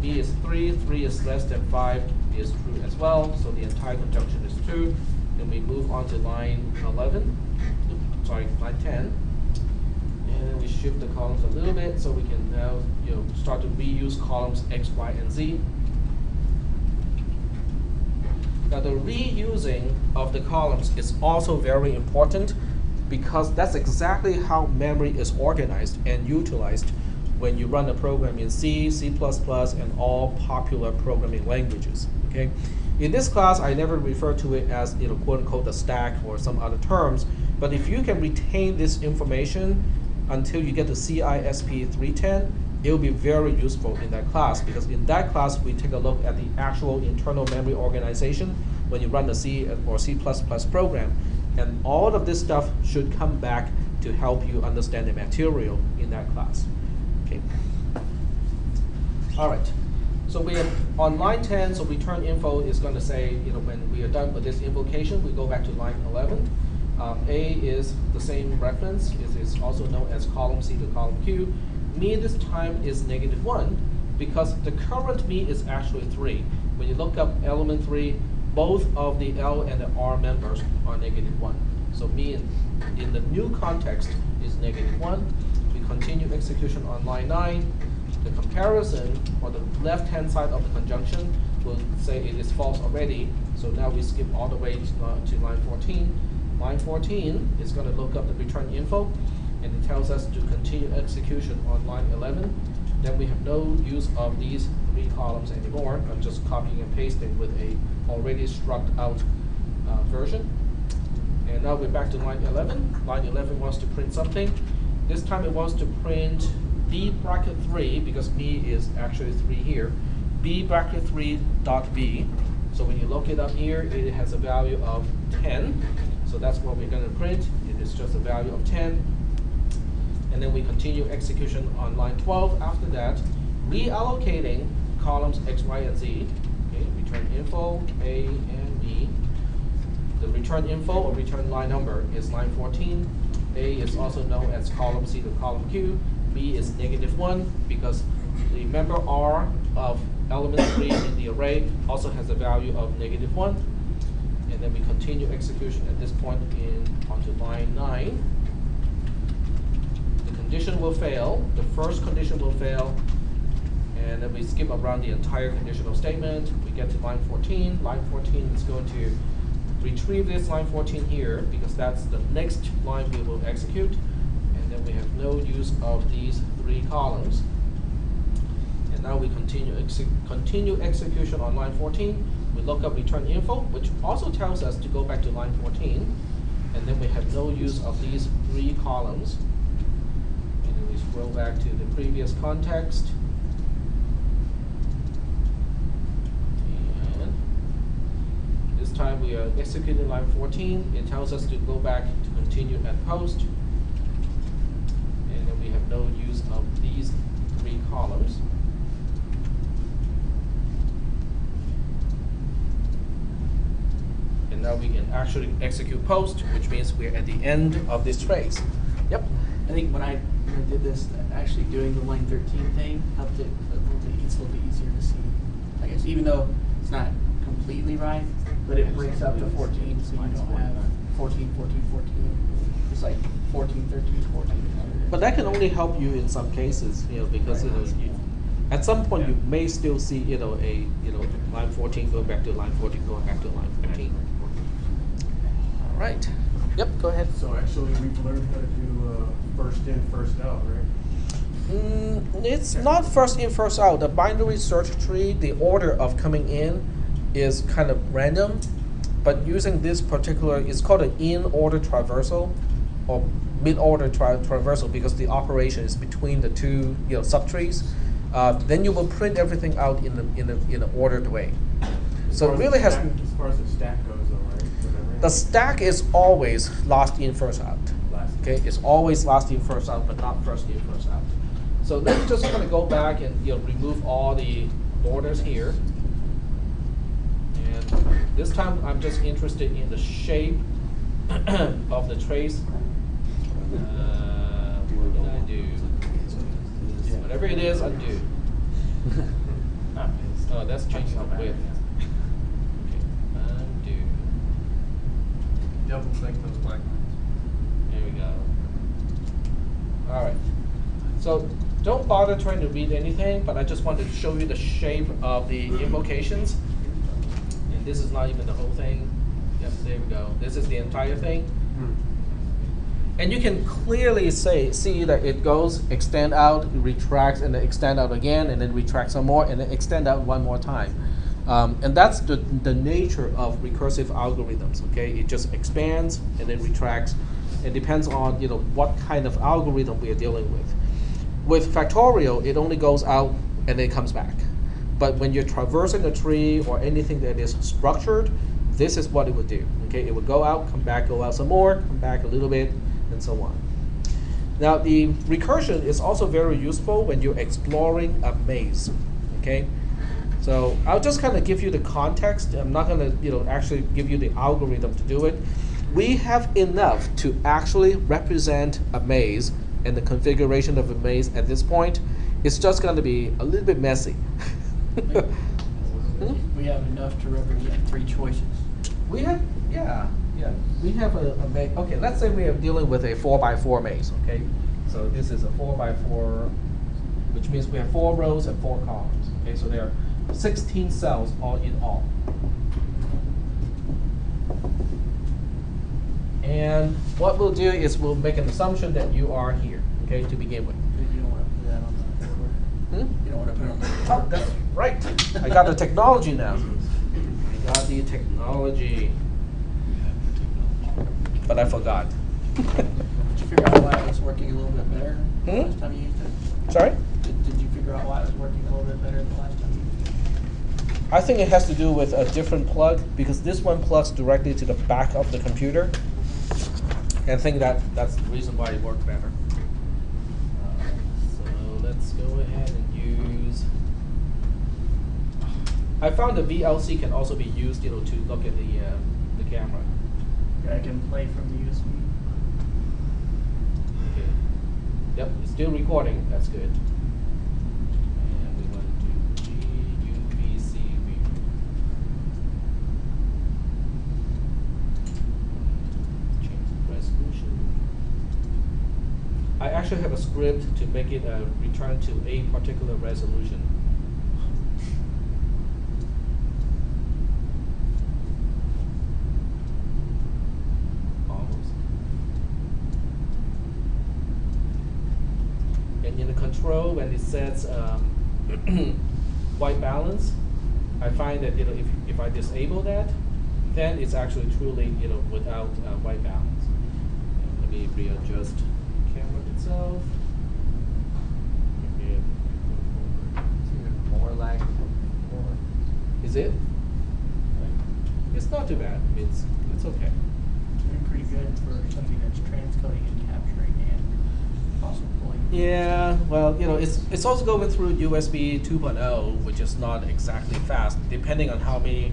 Speaker 4: Me is 3, 3 is less than 5 is true as well, so the entire conjunction is true. Then we move on to line 11, sorry, line 10. And then we shift the columns a little bit so we can now start to reuse columns X, Y, and Z. Now the reusing of the columns is also very important, because that's exactly how memory is organized and utilized when you run a program in C, C++, and all popular programming languages. Okay? In this class, I never refer to it as quote unquote the stack or some other terms, but if you can retain this information until you get to cisp300, it will be very useful in that class, because in that class we take a look at the actual internal memory organization when you run a C or C++ program, and all of this stuff should come back to help you understand the material in that class. Okay. All right. So we are on line 10. So return info is going to say, when we are done with this invocation, we go back to line 11. A is the same reference. It is also known as column C to column Q. Me this time is -1, because the current me is actually 3. When you look up element 3, both of the L and the R members are -1. So me in the new context is -1. We continue execution on line 9. The comparison, or the left-hand side of the conjunction, will say it is false already. So now we skip all the way to line 14. Line 14 is going to look up the return info, and it tells us to continue execution on line 11. Then we have no use of these 3 columns anymore. I'm just copying and pasting with a already struck out version. And now we're back to line 11. Line 11 wants to print something. This time it wants to print b bracket 3, because b is actually 3 here. b bracket 3 dot b. So when you look it up here, it has a value of 10. So that's what we're going to print. It is just a value of 10. And then we continue execution on line 12 after that, reallocating columns X, Y, and Z. Okay, return info, A and B. The return info or return line number is line 14. A is also known as column C to column Q. B is -1, because the member R of element 3 in the array also has a value of -1. And then we continue execution at this point onto line 9. The condition will fail. The first condition will fail. And then we skip around the entire conditional statement. We get to line 14. Line 14 is going to retrieve this line 14 here, because that's the next line we will execute. And then we have no use of these 3 columns. And now we continue execution on line 14. We look up return info, which also tells us to go back to line 14. And then we have no use of these 3 columns. And then we scroll back to the previous context. And this time we are executing line 14. It tells us to go back to continue at post. And then we have no use of these 3 columns. And now we can actually execute post, which means we're at the end of this trace. Yep.
Speaker 3: I think when I did this, actually doing the line 13 thing helped it a little bit. It's a little bit easier to see, I guess, even though it's not completely right, but it breaks up to 14, so you don't have 14, 14, 14. It's like 14, 13, 14.
Speaker 4: But that can only help you in some cases, because at some point you may still see line 14 going back to line 14 going back to line 14. All right. Yep. Go ahead.
Speaker 6: So actually, we've learned how to do first in, first out, right?
Speaker 4: It's not first in, first out. The binary search tree, the order of coming in is kind of random, but using this particular, it's called an in-order traversal or mid-order traversal, because the operation is between the 2 subtrees. Then you will print everything out in an ordered way. So it really has.
Speaker 6: As far as the stack goes, though, right? Whatever.
Speaker 4: The stack is always last in, first out.
Speaker 6: Last in.
Speaker 4: Okay, it's always last in, first out, but not first in, first out. So let's just kind of go back and remove all the borders here, and This time I'm just interested in the shape of the trace. What did I do? Whatever it is, undo. Oh, that's changing the width. Okay, undo.
Speaker 6: Double click those black lines.
Speaker 4: There we go. All right. So don't bother trying to read anything, but I just wanted to show you the shape of the invocations. And this is not even the whole thing. Yep, there we go. This is the entire thing. And you can clearly see that it goes, extend out, it retracts, and then extend out again, and then retract some more, and then extend out one more time. And that's the nature of recursive algorithms. Okay, it just expands and then retracts. It depends on what kind of algorithm we are dealing with. With factorial, it only goes out and then comes back. But when you're traversing a tree or anything that is structured, this is what it would do. Okay, it would go out, come back, go out some more, come back a little bit, and so on. Now, the recursion is also very useful when you're exploring a maze. Okay, so I'll just kind of give you the context. I'm not going to actually give you the algorithm to do it. We have enough to actually represent a maze and the configuration of a maze at this point. It's just going to be a little bit messy.
Speaker 3: We have enough to represent 3 choices.
Speaker 4: We have, yeah. We have a maze. Okay, let's say we are dealing with a 4x4 maze. Okay, so this is a 4x4, which means we have 4 rows and 4 columns. Okay, so there are 16 cells all in all. And what we'll do is we'll make an assumption that you are here, okay, to begin with.
Speaker 3: You don't want to put that on the record. You don't want to put it on the record.
Speaker 4: Oh, that's right. I got the technology now. I got the technology. But I forgot.
Speaker 3: Did you figure out why it was working a little bit better the last time you used it?
Speaker 4: Sorry?
Speaker 3: Did you figure out why it was working a little bit better the last time you used it?
Speaker 4: I think it has to do with a different plug, because this one plugs directly to the back of the computer. And I think that's the reason why it worked better. So let's go ahead and use. I found the VLC can also be used, to look at the camera.
Speaker 3: I can play from the USB.
Speaker 4: Okay. Yep, it's still recording. That's good. And we want to do GUVC view. Change the resolution. I actually have a script to make it return to a particular resolution. And in the control, when it sets white balance, I find that if I disable that, then it's actually truly without white balance. And let me readjust the camera itself.
Speaker 3: More lag.
Speaker 4: Is it? It's not too bad. I mean, it's okay.
Speaker 3: Doing pretty good for something that's transcoding and capturing and also pulling.
Speaker 4: Yeah, well, it's also going through USB 2.0, which is not exactly fast, depending on how many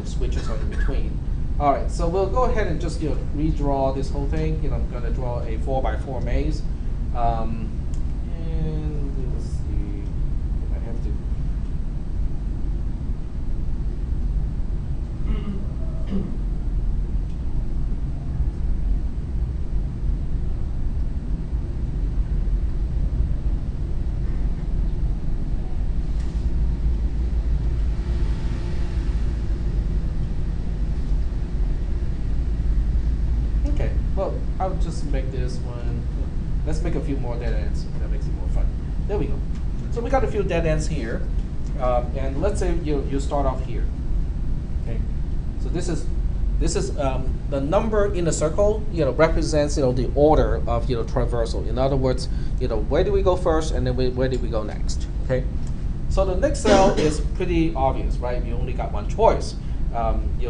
Speaker 4: switches are in between. All right, so we'll go ahead and just redraw this whole thing. I'm going to draw a 4x4 maze, and we'll see if I have to. Okay, well, I'll just make this one. Let's make a few more dead ends. That makes it more fun. There we go. So we got a few dead ends here, and let's say you start off here. Okay, so this is the number in the circle. Represents the order of traversal. In other words, where do we go first, and then where do we go next? Okay, so the next cell is pretty obvious, right? You only got one choice.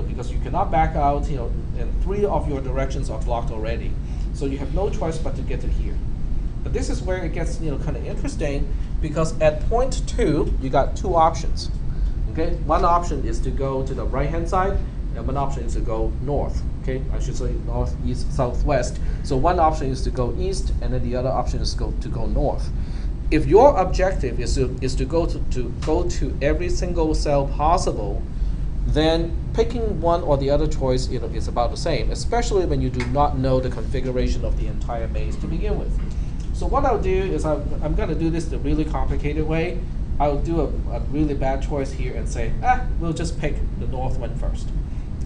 Speaker 4: Because you cannot back out, and 3 of your directions are blocked already. So you have no choice but to get to here. But this is where it gets, kind of interesting, because at point 2, you got 2 options. Okay, one option is to go to the right-hand side, and one option is to go north. Okay, I should say north, east, southwest. So one option is to go east, and then the other option is to go north. If your objective is to go to every single cell possible, then picking one or the other choice is about the same, especially when you do not know the configuration of the entire maze to begin with. So what I'll do is I'm going to do this the really complicated way. I'll do a really bad choice here and say, we'll just pick the north one first.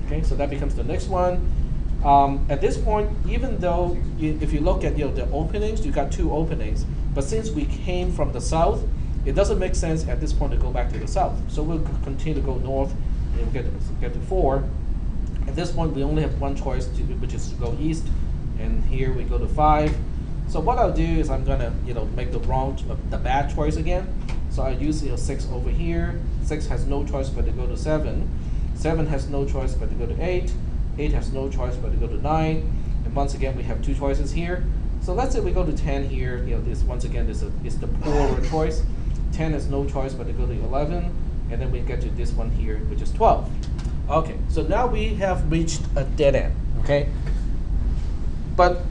Speaker 4: Okay, so that becomes the next one. At this point, even though if you look at the openings, you got 2 openings, but since we came from the south, it doesn't make sense at this point to go back to the south. So we'll continue to go north, and we'll get to 4. At this point, we only have one choice, which is to go east, and here we go to 5. So what I'll do is I'm gonna make the bad choice again. So I use 6 over here. 6 has no choice but to go to 7. 7 has no choice but to go to 8. 8 has no choice but to go to 9. And once again, we have 2 choices here. So let's say we go to 10 here. This once again is the poorer choice. 10 has no choice but to go to 11. And then we get to this one here, which is 12. Okay, so now we have reached a dead end. Okay, but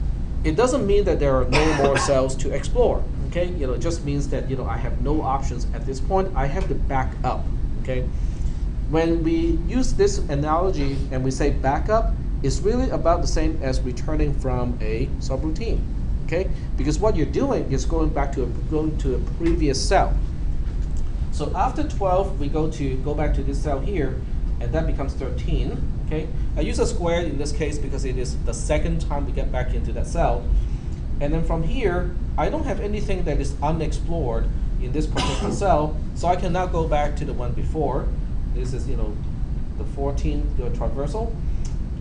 Speaker 4: it doesn't mean that there are no more cells to explore. Okay, it just means that I have no options at this point. I have to back up. Okay, when we use this analogy and we say backup, it's really about the same as returning from a subroutine. Okay, because what you're doing is going to a previous cell. So after 12, we go back to this cell here, and that becomes 13. Okay, I use a square in this case because it is the second time we get back into that cell. And then from here, I don't have anything that is unexplored in this particular cell, so I can now go back to the one before. This is the 14th traversal.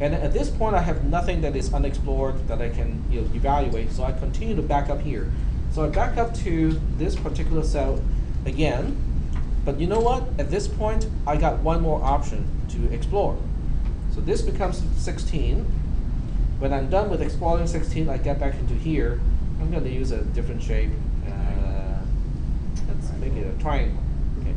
Speaker 4: And at this point, I have nothing that is unexplored that I can evaluate, so I continue to back up here. So I back up to this particular cell again, but you know what? At this point, I got one more option to explore. So this becomes 16. When I'm done with exploring 16, I get back into here. I'm going to use a different shape. Let's make it a triangle. Okay.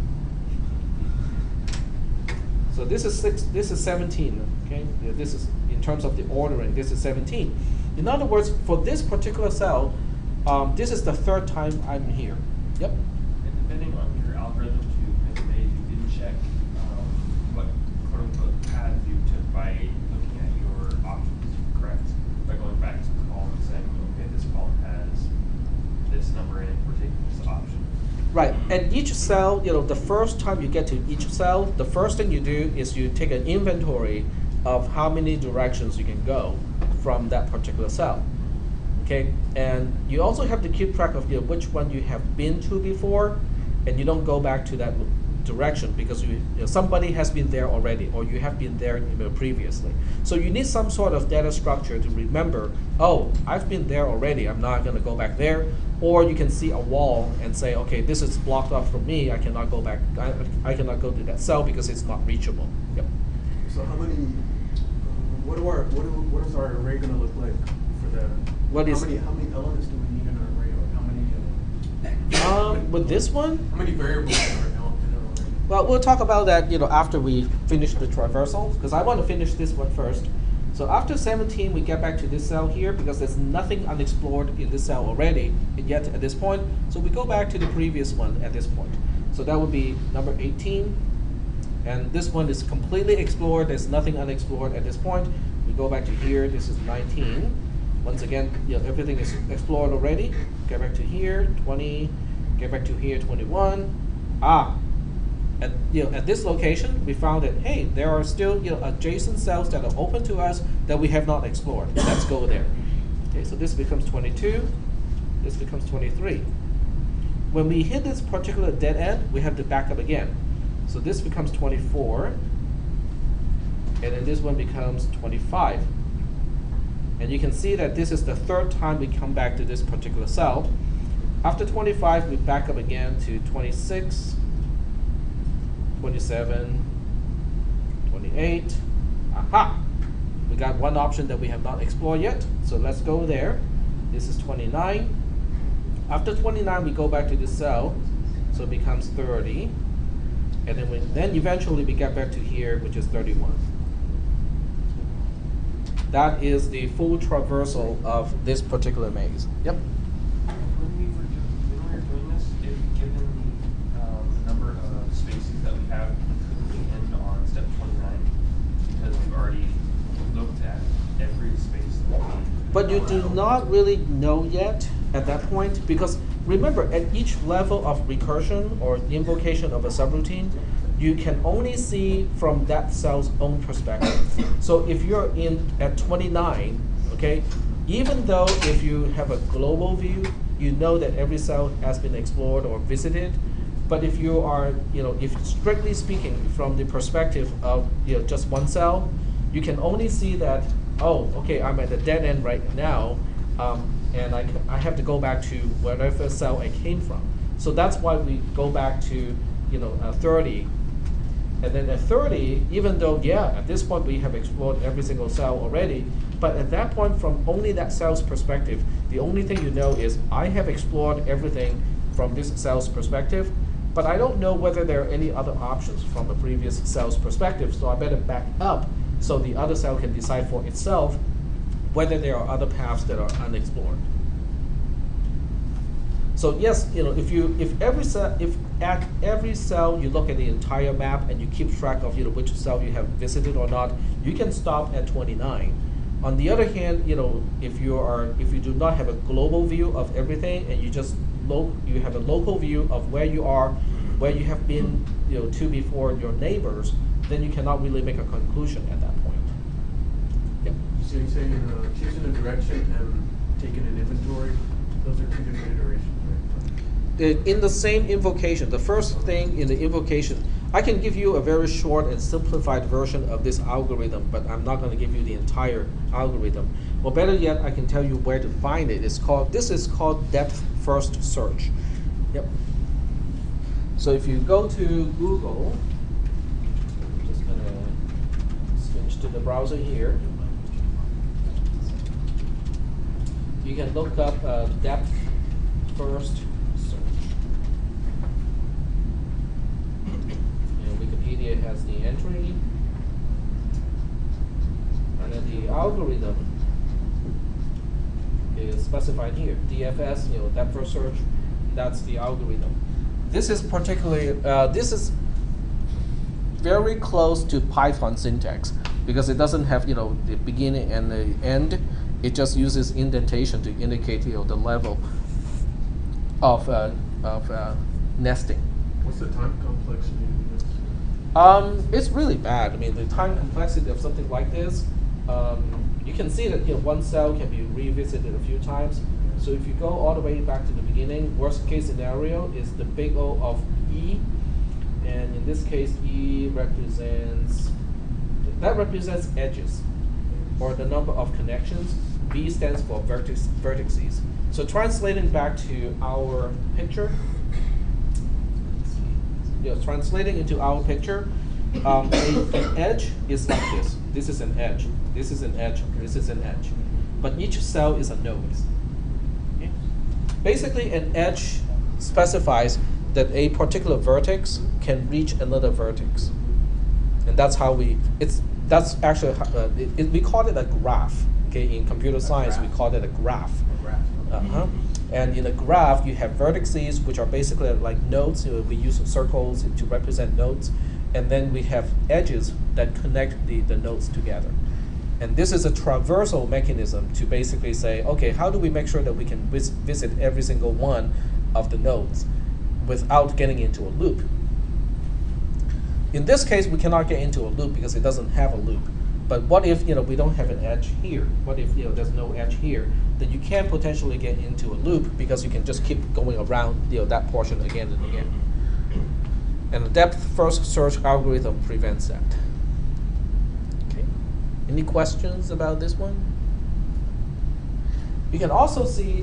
Speaker 4: So this is 17. Okay. This is in terms of the ordering. This is 17. In other words, for this particular cell, this is the 3rd time I'm here. Yep.
Speaker 7: And depending on your algorithm to make a maze, you didn't check what quote-unquote paths you took by looking at your options, correct? By going back to the column and saying, okay, this column has this number in it, we're taking this option.
Speaker 4: Right. At each cell, the first time you get to each cell, the first thing you do is you take an inventory of how many directions you can go from that particular cell. Okay, and you also have to keep track of which one you have been to before, and you don't go back to that direction because somebody has been there already, or you have been there previously. So you need some sort of data structure to remember, oh, I've been there already, I'm not going to go back there. Or you can see a wall and say, okay, this is blocked off from me, I cannot go back, I cannot go to that cell because it's not reachable. Yep.
Speaker 6: So how many, what is our array going to look like for the,
Speaker 4: What is-
Speaker 6: how many elements do we need in our array, or how many,
Speaker 4: With this one,
Speaker 6: how many variables in our array?
Speaker 4: well, we'll talk about that after we finish the traversal, because I want to finish this one first. So after 17, we get back to this cell here because there's nothing unexplored in this cell already yet at this point. So we go back to the previous one at this point. So that would be number 18. And this one is completely explored. There's nothing unexplored at this point. We go back to here. This is 19. Once again, everything is explored already. Get back to here, 20. Get back to here, 21. At this location, we found that, hey, there are still adjacent cells that are open to us that we have not explored. Let's go there. Okay, so this becomes 22. This becomes 23. When we hit this particular dead end, we have to back up again. So this becomes 24. And then this one becomes 25. And you can see that this is the 3rd time we come back to this particular cell. After 25, we back up again to 26. 27, 28. Aha! We got one option that we have not explored yet, so let's go there. This is 29. After 29, we go back to this cell, so it becomes 30. And then eventually we get back to here, which is 31. That is the full traversal of this particular maze. Yep.
Speaker 7: When we were doing this, if given the number of spaces that we have, couldn't we end on step 29? Because we've already looked at every space that we.
Speaker 4: But you do not really know yet at that point, because remember, at each level of recursion or invocation of a subroutine, you can only see from that cell's own perspective. So if you're in at 29, okay, even though if you have a global view, you know that every cell has been explored or visited, but if you are, if strictly speaking from the perspective of just one cell, you can only see that, oh, okay, I'm at a dead end right now, and I have to go back to whatever cell I came from. So that's why we go back to 30. And then at 30, even though, at this point we have explored every single cell already, but at that point, from only that cell's perspective, the only thing you know is I have explored everything from this cell's perspective, but I don't know whether there are any other options from the previous cell's perspective, so I better back up so the other cell can decide for itself whether there are other paths that are unexplored. So yes, if at every cell you look at the entire map and you keep track of which cell you have visited or not, you can stop at 29. On the other hand, if you do not have a global view of everything and you have a local view of where you are, where you have been to before your neighbors, then you cannot really make a conclusion at that point. Yep.
Speaker 6: So you're saying choosing a direction and taking an inventory, those are two different iterations, right?
Speaker 4: In the same invocation, the first thing in the invocation, I can give you a very short and simplified version of this algorithm, but I'm not going to give you the entire algorithm. Or better yet, I can tell you where to find it. This is called depth first search. Yep. So if you go to Google, I'm just going to switch to the browser here. You can look up depth first search. And Wikipedia has the entry. And then the algorithm is specified here. DFS, depth first search, that's the algorithm. This is particularly, this is very close to Python syntax because it doesn't have, the beginning and the end. It just uses indentation to indicate the level of nesting.
Speaker 6: What's the time complexity of this?
Speaker 4: It's really bad. I mean, the time complexity of something like this, you can see that one cell can be revisited a few times. So if you go all the way back to the beginning, worst case scenario is the big O of E, and in this case, E represents edges, or the number of connections. V stands for vertices. So translating back to our picture, translating into our picture, an edge is like this. This is an edge. This is an edge. This is an edge. But each cell is a node. Okay? Basically, an edge specifies that a particular vertex can reach another vertex, and that's how we call it a graph. Okay, in computer science, we call it a graph. And in a graph, you have vertices, which are basically like nodes. We use circles to represent nodes. And then we have edges that connect the nodes together. And this is a traversal mechanism to basically say, okay, how do we make sure that we can visit every single one of the nodes without getting into a loop? In this case, we cannot get into a loop because it doesn't have a loop. But what if we don't have an edge here? What if there's no edge here? Then you can potentially get into a loop because you can just keep going around that portion again and again. And the depth first search algorithm prevents that. Okay. Any questions about this one? You can also see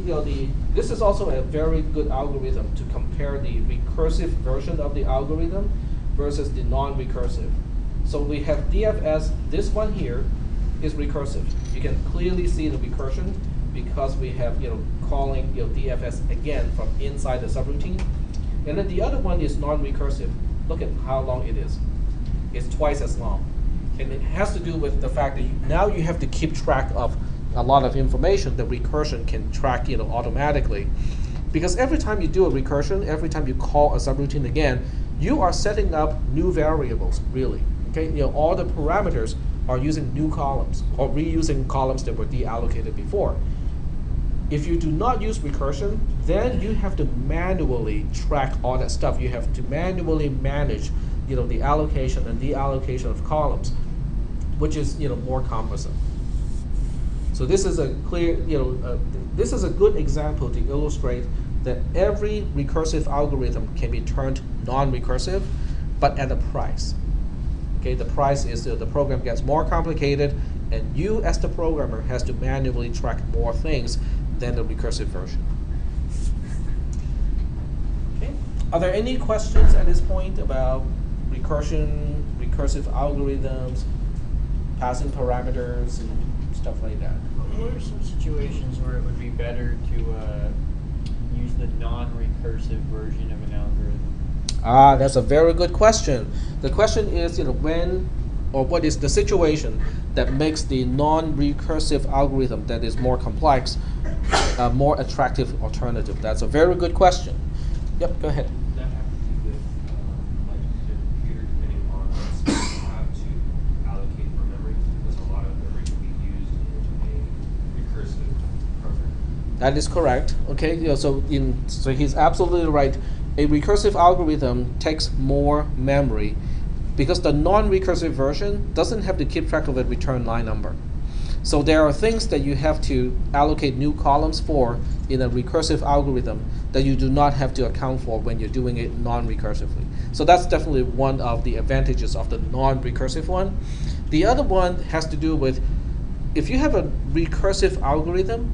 Speaker 4: this is also a very good algorithm to compare the recursive version of the algorithm versus the non-recursive. So we have DFS, this one here is recursive. You can clearly see the recursion because we have calling DFS again from inside the subroutine. And then the other one is non-recursive. Look at how long it is. It's twice as long. And it has to do with the fact that now you have to keep track of a lot of information that recursion can track automatically. Because every time you do a recursion, every time you call a subroutine again, you are setting up new variables, really. Okay, all the parameters are using new columns or reusing columns that were deallocated before. If you do not use recursion, then you have to manually track all that stuff. You have to manually manage, the allocation and deallocation of columns, which is, more cumbersome. So this is a clear, this is a good example to illustrate that every recursive algorithm can be turned non-recursive, but at a price. Okay, the price is the program gets more complicated, and you as the programmer has to manually track more things than the recursive version. Okay, are there any questions at this point about recursion, recursive algorithms, passing parameters, and stuff like that?
Speaker 8: What are some situations where it would be better to use the non-recursive version of an algorithm?
Speaker 4: That's a very good question. The question is, when or what is the situation that makes the non-recursive algorithm that is more complex a more attractive alternative? That's a very good question. Yep, go ahead.
Speaker 7: Does that have to do with like the computer depending on what space you have to allocate for memory? Because a lot of memory can be used in a recursive program.
Speaker 4: That is correct. Okay, so he's absolutely right. A recursive algorithm takes more memory because the non-recursive version doesn't have to keep track of a return line number. So there are things that you have to allocate new columns for in a recursive algorithm that you do not have to account for when you're doing it non-recursively. So that's definitely one of the advantages of the non-recursive one. The other one has to do with, if you have a recursive algorithm,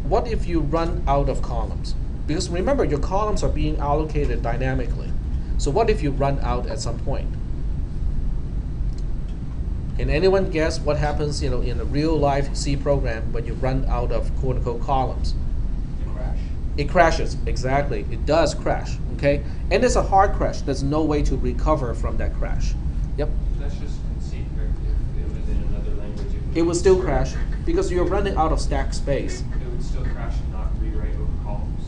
Speaker 4: what if you run out of columns? Because remember, your columns are being allocated dynamically. So what if you run out at some point? Can anyone guess what happens, in a real life C program when you run out of quote-unquote columns?
Speaker 3: Crash.
Speaker 4: It crashes, exactly. It does crash, okay? And it's a hard crash. There's no way to recover from that crash. Yep.
Speaker 7: That's just conceit, right? If it was in another language,
Speaker 4: It would still crash because you're running out of stack space.
Speaker 7: It would still crash and not rewrite over columns.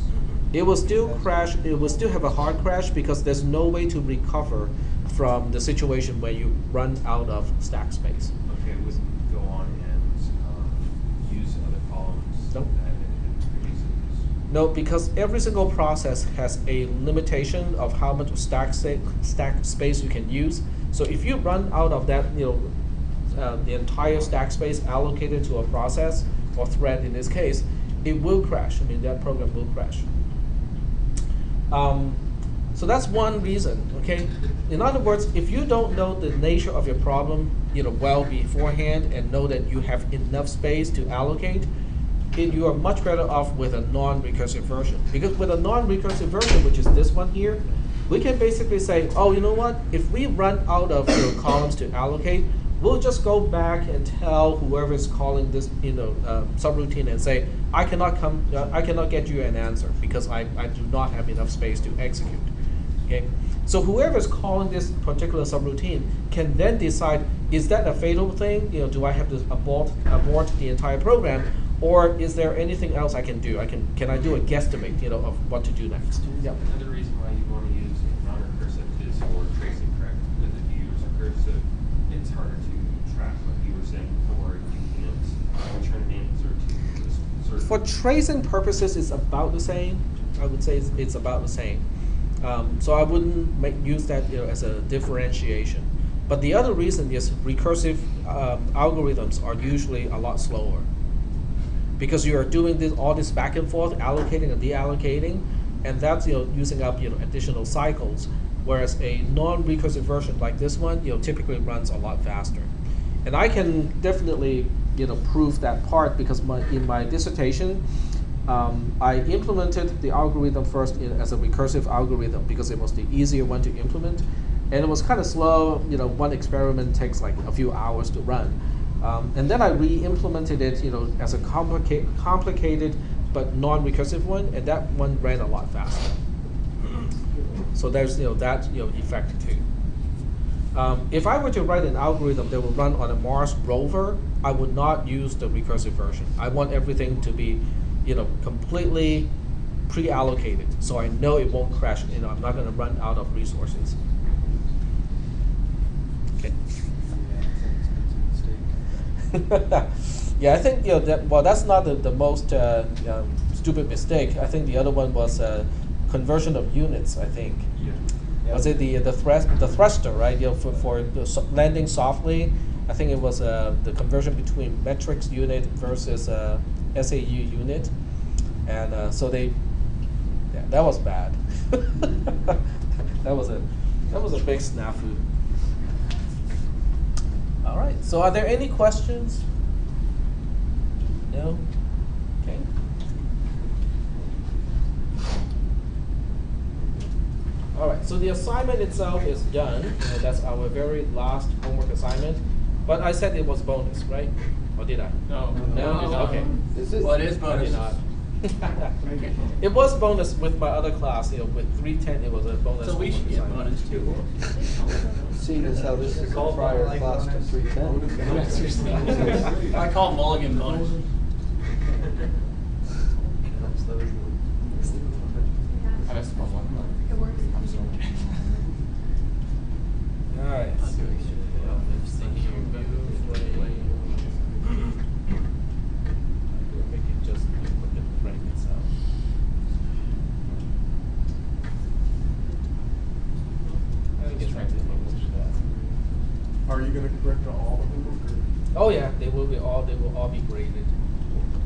Speaker 4: It will still crash. It will still have a hard crash because there's no way to recover from the situation where you run out of stack space.
Speaker 7: Okay, it wouldn't go on and use other columns
Speaker 4: Nope.
Speaker 7: that it previously used.
Speaker 4: No, because every single process has a limitation of how much stack space you can use. So if you run out of that, the entire stack space allocated to a process or thread in this case, it will crash. I mean, that program will crash. So that's one reason, okay? In other words, if you don't know the nature of your problem, well beforehand and know that you have enough space to allocate, you are much better off with a non-recursive version. Because with a non-recursive version, which is this one here, we can basically say, oh, you know what? If we run out of columns to allocate, we'll just go back and tell whoever is calling this, subroutine and say, I cannot get you an answer because I do not have enough space to execute. Okay, so whoever is calling this particular subroutine can then decide: is that a fatal thing? Do I have to abort the entire program, or is there anything else I can do? Can I do a guesstimate, of what to do next? Yep.
Speaker 7: Another reason why you want to use non-recursive is for tracing correct. Because if you use recursive, it's harder to track what you were saying before. You can't return an answer to this.
Speaker 4: For tracing purposes, it's about the same. I would say it's about the same. So I wouldn't use that as a differentiation. But the other reason is recursive algorithms are usually a lot slower because you are doing all this back and forth, allocating and deallocating, and that's using up additional cycles. Whereas a non-recursive version like this one, typically runs a lot faster. And I can definitely prove that part because in my dissertation, I implemented the algorithm first as a recursive algorithm because it was the easier one to implement, and it was kind of slow. One experiment takes like a few hours to run, and then I re-implemented it, as a complicated but non-recursive one, and that one ran a lot faster. So there's that effect too. If I were to write an algorithm that would run on a Mars rover, I would not use the recursive version. I want everything to be, completely pre-allocated, so I know it won't crash. I'm not going to run out of resources. Okay. Yeah, I think that's not the most stupid mistake. I think the other one was conversion of units. I think.
Speaker 6: Yeah.
Speaker 4: Was it the thruster, right? For the landing softly, I think it was the conversion between metrics unit versus SAU unit, and so that was bad. that was a big snafu. All right. So are there any questions? No. Okay. All right, so the assignment itself is done. That's our very last homework assignment. But I said it was bonus, right? Or did I?
Speaker 5: No.
Speaker 4: No? Okay.
Speaker 3: Well, it is
Speaker 4: I
Speaker 3: bonus.
Speaker 4: did not. It was bonus with my other class. With 310, it was a bonus.
Speaker 3: So we should get
Speaker 4: homework
Speaker 3: bonus too.
Speaker 9: Seeing as how this is a prior class to 310.
Speaker 3: I call Mulligan bonus.
Speaker 5: I missed one.
Speaker 1: It works.
Speaker 5: I'm sorry.
Speaker 4: All right. Make it just look at the frame itself. I think it's right to that.
Speaker 6: Are you gonna correct all of them?
Speaker 4: Oh yeah, they will all be graded.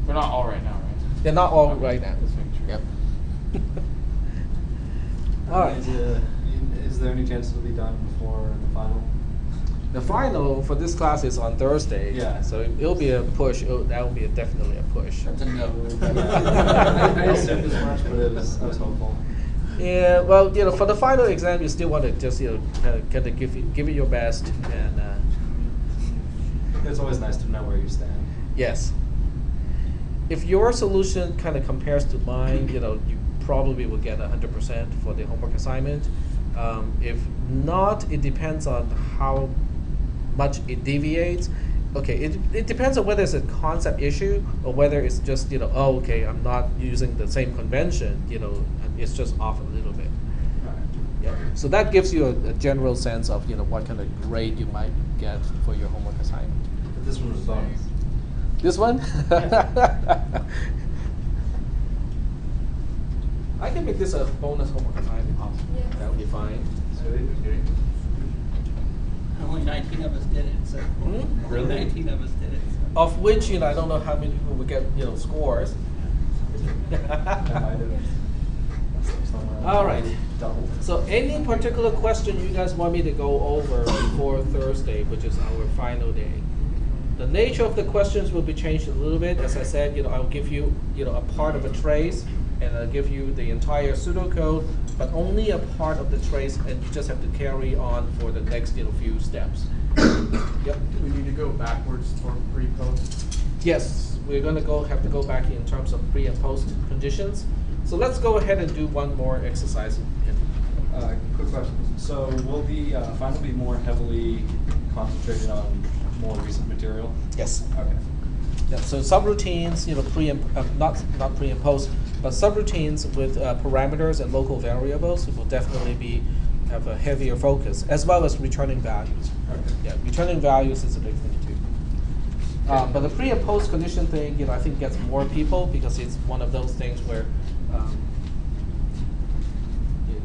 Speaker 5: They're not all right now, right?
Speaker 4: They're not all
Speaker 5: Okay,
Speaker 4: right now.
Speaker 5: Just making sure.
Speaker 4: Yep. All right.
Speaker 9: Is there any chance it'll be done before the final?
Speaker 4: The final for this class is on Thursday.
Speaker 9: Yeah.
Speaker 4: So it'll be a push. That will be definitely a push.
Speaker 3: That's a no.
Speaker 9: I assumed as much, but I was hopeful.
Speaker 4: Yeah. Well, for the final exam, you still want to just kind of give it your best, and
Speaker 9: It's always nice to know where you stand.
Speaker 4: yes. If your solution kind of compares to mine, you probably will get 100% for the homework assignment. If not, it depends on how much it deviates. Okay, it depends on whether it's a concept issue or whether it's just, okay, I'm not using the same convention, it's just off a little bit. Yeah. So that gives you a general sense of, what kind of grade you might get for your homework assignment.
Speaker 9: But this one was bonus.
Speaker 4: This one? I can make this a bonus homework assignment.
Speaker 1: Yeah.
Speaker 4: That would be fine.
Speaker 3: Only 19 of us did it, so.
Speaker 4: Really?
Speaker 3: 19 of us did it. So.
Speaker 4: Of which, I don't know how many people would get, scores. All right.
Speaker 9: Doubled.
Speaker 4: So any particular question you guys want me to go over before Thursday, which is our final day? The nature of the questions will be changed a little bit. As I said, I'll give you, a part of a trace, and I'll give you the entire pseudocode, but only a part of the trace, and you just have to carry on for the next, few steps. Yep.
Speaker 6: Do we need to go backwards for pre-post?
Speaker 4: Yes, we're going to have to go back in terms of pre and post conditions. So let's go ahead and do one more exercise.
Speaker 9: Quick question. So will the final be more heavily concentrated on more recent material?
Speaker 4: Yes.
Speaker 9: Okay.
Speaker 4: Yeah, so subroutines, pre and not pre and post, but subroutines with parameters and local variables will definitely have a heavier focus, as well as returning values.
Speaker 9: Okay.
Speaker 4: Yeah, returning values is a big thing too. But the pre and post condition thing, I think gets more people because it's one of those things where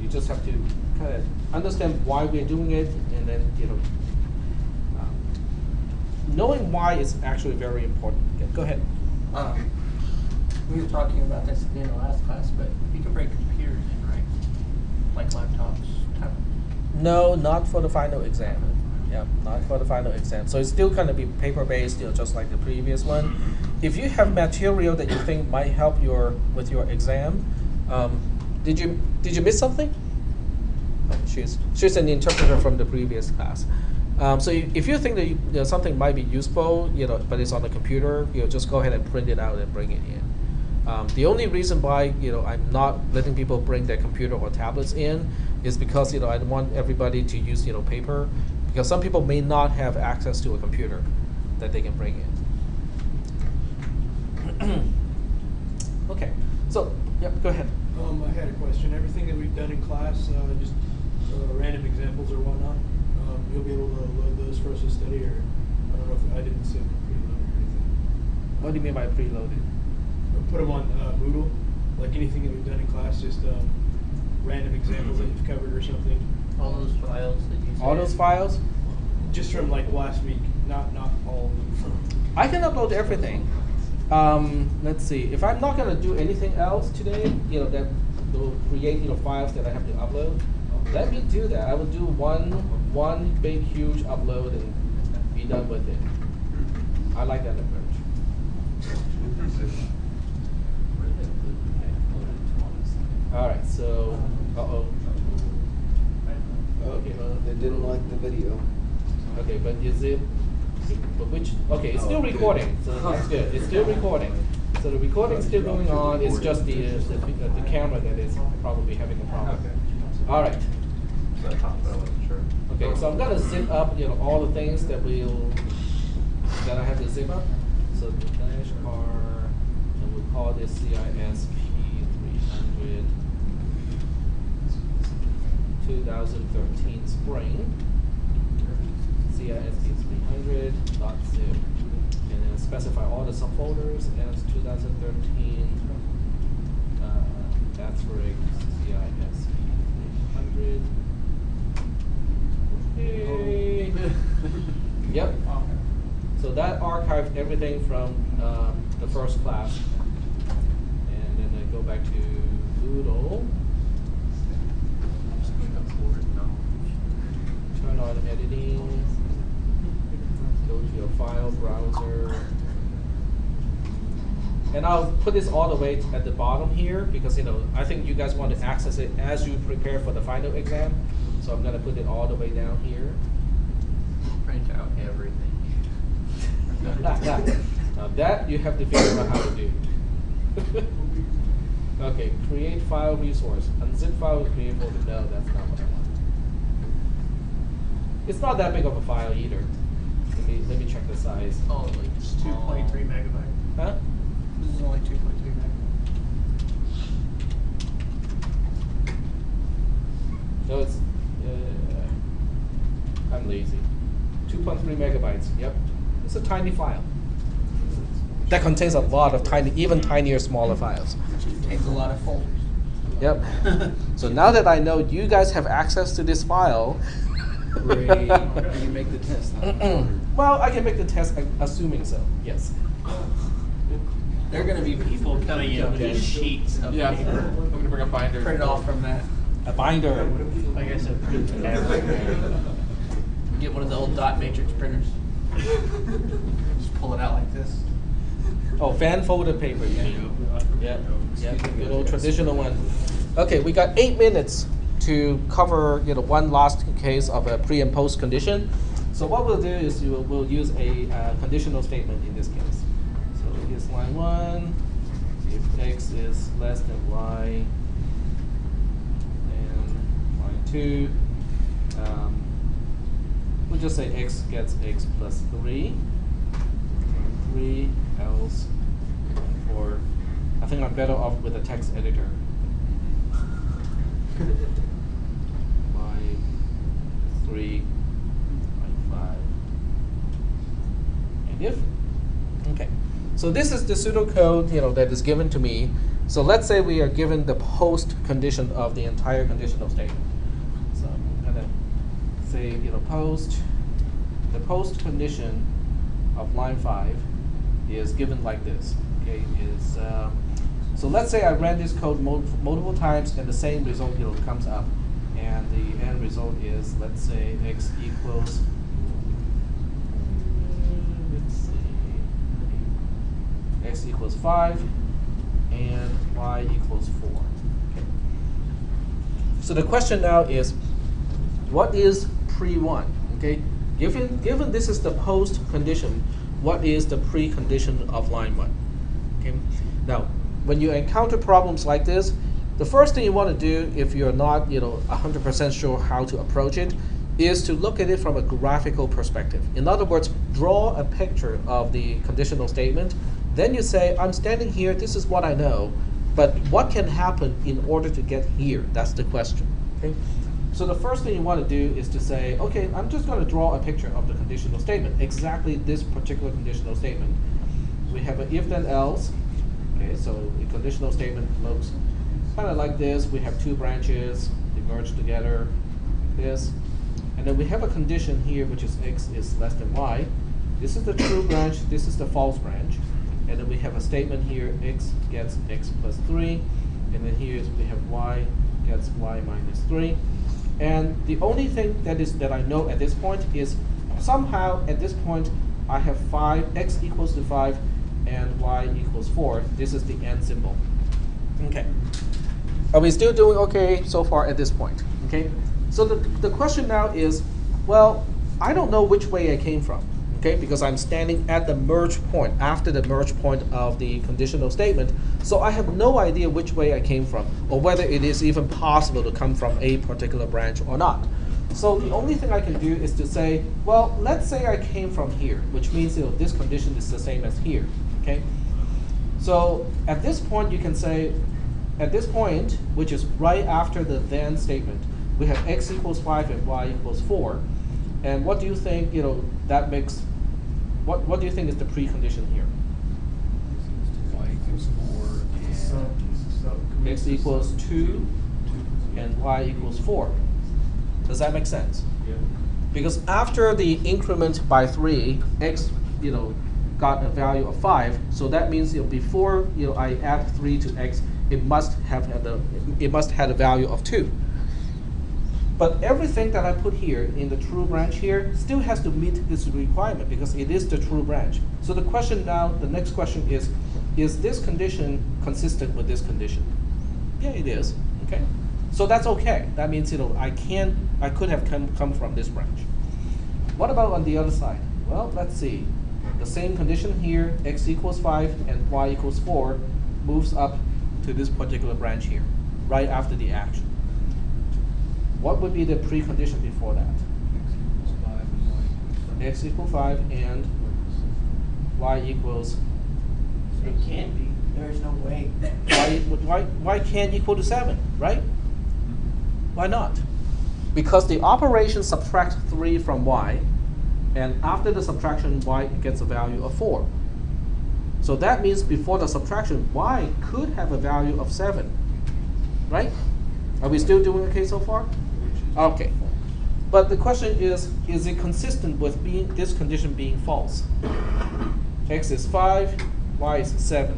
Speaker 4: you just have to kind of understand why we're doing it, and then knowing why is actually very important. Okay, go ahead.
Speaker 3: We were talking about this in the last class, but you can bring computers in, right? Like laptops.
Speaker 4: No, not for the final exam. Yeah, not for the final exam. So it's still going to be paper-based, just like the previous one. If you have material that you think might help with your exam, did you miss something? Oh, she's an interpreter from the previous class. So if you think that something might be useful, but it's on the computer, just go ahead and print it out and bring it in. The only reason why I'm not letting people bring their computer or tablets in is because I want everybody to use paper, because some people may not have access to a computer that they can bring in. Okay, so, yep, go ahead.
Speaker 6: I had a question. Everything that we've done in class, just random examples or whatnot, you'll be able to load those for us to study, or I don't know if I didn't say preloaded or anything.
Speaker 4: What do you mean by preloaded?
Speaker 6: Put them on Moodle, like anything that we've done in class, just random examples that you've covered or something.
Speaker 3: All those files that you said.
Speaker 4: All those files?
Speaker 6: Just from like last week, not all of them.
Speaker 4: I can upload everything. Let's see. If I'm not gonna do anything else today, that will create files that I have to upload. Let me do that. I will do one big huge upload and be done with it. I like that approach. All right. So, Okay.
Speaker 10: They didn't like the video.
Speaker 4: Okay, but is it? But which? Okay, it's still recording, so that's good. It's still recording. So the recording's still going on. It's just the camera that is probably having a problem. All right. Okay, so I'm gonna zip up, all the things that I have to zip up. So the dash R, and we'll call this cisp300 2013 spring. cisp300 dot zip, and then specify all the subfolders as 2013 asterisk cisp300. Hey. Yep. So that archived everything from the first class, and then I go back to Moodle. Turn on editing. Go to your file browser. And I'll put this all the way at the bottom here because I think you guys want to access it as you prepare for the final exam. So I'm gonna put it all the way down here.
Speaker 8: Print out everything.
Speaker 4: Now that you have to figure out how to do. Okay, create file resource. Unzip file create folder. No, that's not what I want. It's not that big of a file either. Let me check the size.
Speaker 3: Oh, like it's 2.3 megabytes.
Speaker 4: Huh?
Speaker 3: This is only 2.3 megabytes.
Speaker 4: No, it's. I'm lazy. 2.3 megabytes. Yep. It's a tiny file. That contains a lot of even tinier, smaller files.
Speaker 3: Takes a lot of folders.
Speaker 4: Yep. So now that I know you guys have access to this file.
Speaker 2: Great. You can make the test.
Speaker 4: Well, I can make the test, assuming so. Yes.
Speaker 3: There are going to be people coming in with these sheets of
Speaker 5: Yeah,
Speaker 3: paper.
Speaker 5: I'm gonna bring a binder.
Speaker 3: Print it off from that.
Speaker 4: A binder.
Speaker 3: Like I said, print everything. Get one of the old dot matrix printers. Just pull it out like this.
Speaker 4: Oh, fan folded paper. Yeah. Yep. Yep. Good old traditional one. Okay, we got 8 minutes to cover one last case of a pre and post condition. So what we'll do is we'll use a conditional statement in this case. So here's line 1. If x is less than y, and line 2. We'll just say x gets x plus 3. 3 else, or I think I'm better off with a text editor. Y 3, y 5, and if. Okay, so this is the pseudocode that is given to me. So let's say we are given the post condition of the entire conditional statement. So I'm gonna say post. The post condition of line 5 is given like this. Okay, so let's say I ran this code multiple times and the same result comes up, and the end result is, let's say, x equals. Let's see, x equals 5 and y equals 4. Okay. So the question now is, what is pre-1? Okay, given this is the post condition, what is the precondition of line 1? Okay. Now, when you encounter problems like this, the first thing you want to do, if you're not 100% sure how to approach it, is to look at it from a graphical perspective. In other words, draw a picture of the conditional statement. Then you say, I'm standing here, this is what I know, but what can happen in order to get here? That's the question. Okay? So the first thing you want to do is to say, okay, I'm just going to draw a picture of the conditional statement, exactly this particular conditional statement. We have an if then else. Okay, so the conditional statement looks kind of like this. We have two branches, they merge together, like this. And then we have a condition here, which is x is less than y. This is the true branch, this is the false branch. And then we have a statement here, x gets x plus 3. And then here we have y gets y minus 3. And the only thing that I know at this point is somehow at this point I have 5, x equals to 5, and y equals 4. This is the and symbol. Okay. Are we still doing okay so far at this point? Okay. So the question now is, well, I don't know which way I came from, okay, because I'm standing at the merge point, after the merge point of the conditional statement. So I have no idea which way I came from, or whether it is even possible to come from a particular branch or not. So the only thing I can do is to say, well, let's say I came from here, which means this condition is the same as here, okay? So at this point, you can say, at this point, which is right after the then statement, we have x equals 5 and y equals 4. And what do you think, that makes, what do you think is the precondition here?
Speaker 2: Y equals 4 and
Speaker 4: X equals 2 and y equals 4. Does that make sense?
Speaker 7: Yeah.
Speaker 4: Because after the increment by 3, x, got a value of 5. So that means, before, I add 3 to x, it must have had a value of 2. But everything that I put here in the true branch here still has to meet this requirement because it is the true branch. So the question now, the next question is this condition consistent with this condition? Yeah, it is. Okay. So that's okay. That means I could have come from this branch. What about on the other side? Well, let's see. The same condition here, x equals 5 and y equals 4, moves up to this particular branch here, right after the action. What would be the precondition before that? X equals 5 and y equals.
Speaker 3: It can't be. There's no way.
Speaker 4: Y can't equal to 7, right? Why not? Because the operation subtracts 3 from y, and after the subtraction, y gets a value of 4. So that means before the subtraction, y could have a value of 7, right? Are we still doing okay so far? Okay. But the question is it consistent with this condition being false? X is 5, y is 7.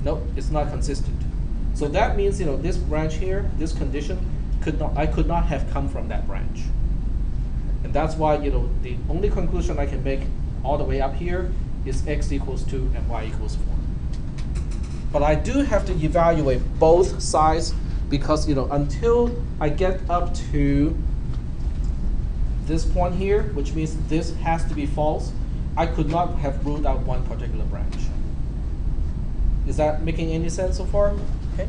Speaker 4: Nope, it's not consistent. So that means, this branch here, this condition, I could not have come from that branch. And that's why, the only conclusion I can make all the way up here is x equals 2 and y equals 4. But I do have to evaluate both sides because, until I get up to this point here, which means this has to be false, I could not have ruled out one particular branch. Is that making any sense so far? Okay.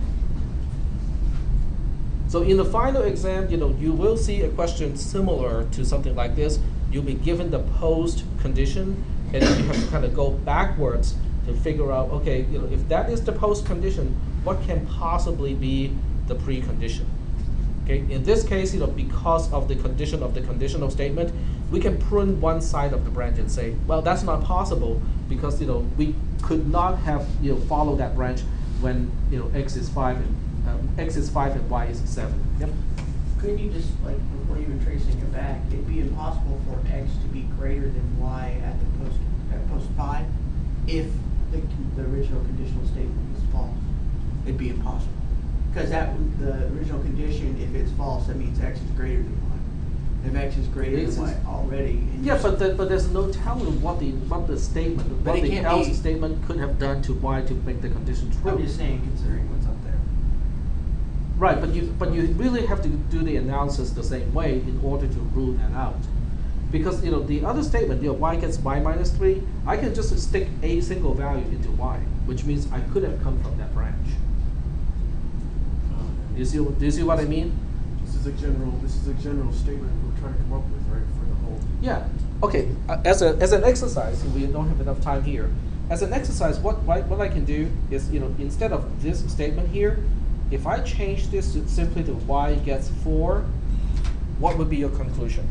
Speaker 4: So in the final exam, you will see a question similar to something like this. You'll be given the post condition, and then you have to kind of go backwards to figure out, okay, if that is the post condition, what can possibly be the precondition? Okay. In this case, because of the condition of the conditional statement, we can prune one side of the branch and say, well, that's not possible because we could not have follow that branch when x is 5 and y is 7. Yep.
Speaker 3: Couldn't you just, before even tracing it back, it'd be impossible for x to be greater than y at post 5 if the original conditional statement was false? It'd be impossible. Because the original condition, if it's false, that means x is greater than y. If x is greater than y already.
Speaker 4: Yeah, but there's no telling what the statement, what the else statement could have done to y to make the condition true.
Speaker 3: I'm just saying, considering what's up there.
Speaker 4: Right, but you really have to do the analysis the same way in order to rule that out. Because the other statement, y gets y minus 3, I can just stick a single value into y, which means I could have come from that branch. Do you see what I mean?
Speaker 2: So
Speaker 6: is a general statement we're trying to come up with, right, for the whole.
Speaker 4: Yeah. Okay. As an exercise, we don't have enough time here. As an exercise, what I can do is, instead of this statement here, if I change this simply to y gets 4, what would be your conclusion?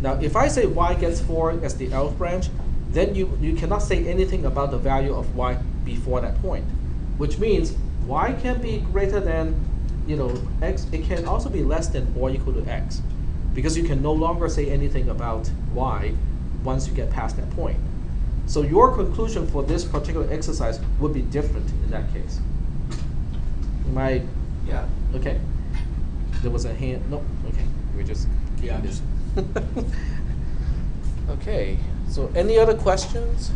Speaker 4: Now, if I say y gets 4 as the else branch, then you cannot say anything about the value of y before that point, which means y can be greater than, x. It can also be less than or equal to x, because you can no longer say anything about y once you get past that point. So your conclusion for this particular exercise would be different in that case. Am I?
Speaker 3: Yeah.
Speaker 4: Okay. There was a hand. No. Okay. We just.
Speaker 2: Yeah.
Speaker 4: This. Okay. So any other questions?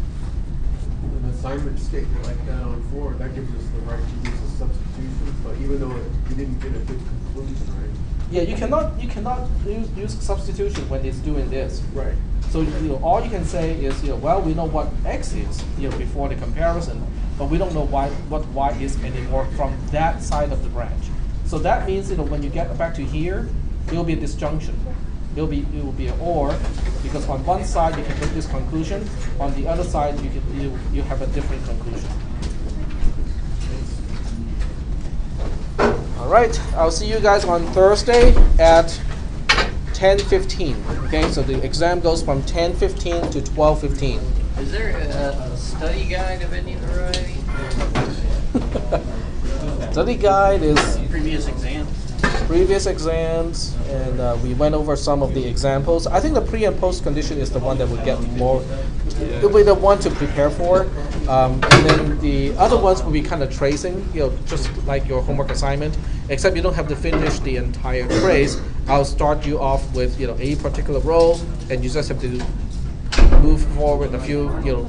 Speaker 6: An assignment statement like that on 4, that gives us the right to use a substitution, but even though we didn't get a good conclusion, right?
Speaker 4: Yeah, you cannot use substitution when it's doing this.
Speaker 6: Right.
Speaker 4: So all you can say is well, we know what x is before the comparison, but we don't know what y is anymore from that side of the branch. So that means when you get back to here, it will be a disjunction. It will be an or, because on one side you can make this conclusion, on the other side you have a different conclusion. All right, I'll see you guys on Thursday at 10:15. Okay, so the exam goes from 10:15 to 12:15.
Speaker 8: Is there a study guide of any variety?
Speaker 4: Study guide is
Speaker 3: Previous exams.
Speaker 4: and we went over some of the examples. I think the pre and post condition is the one that would get more. It'll be the one to prepare for, and then the other ones will be kind of tracing, just like your homework assignment, except you don't have to finish the entire trace. I'll start you off with a particular row, and you just have to move forward a few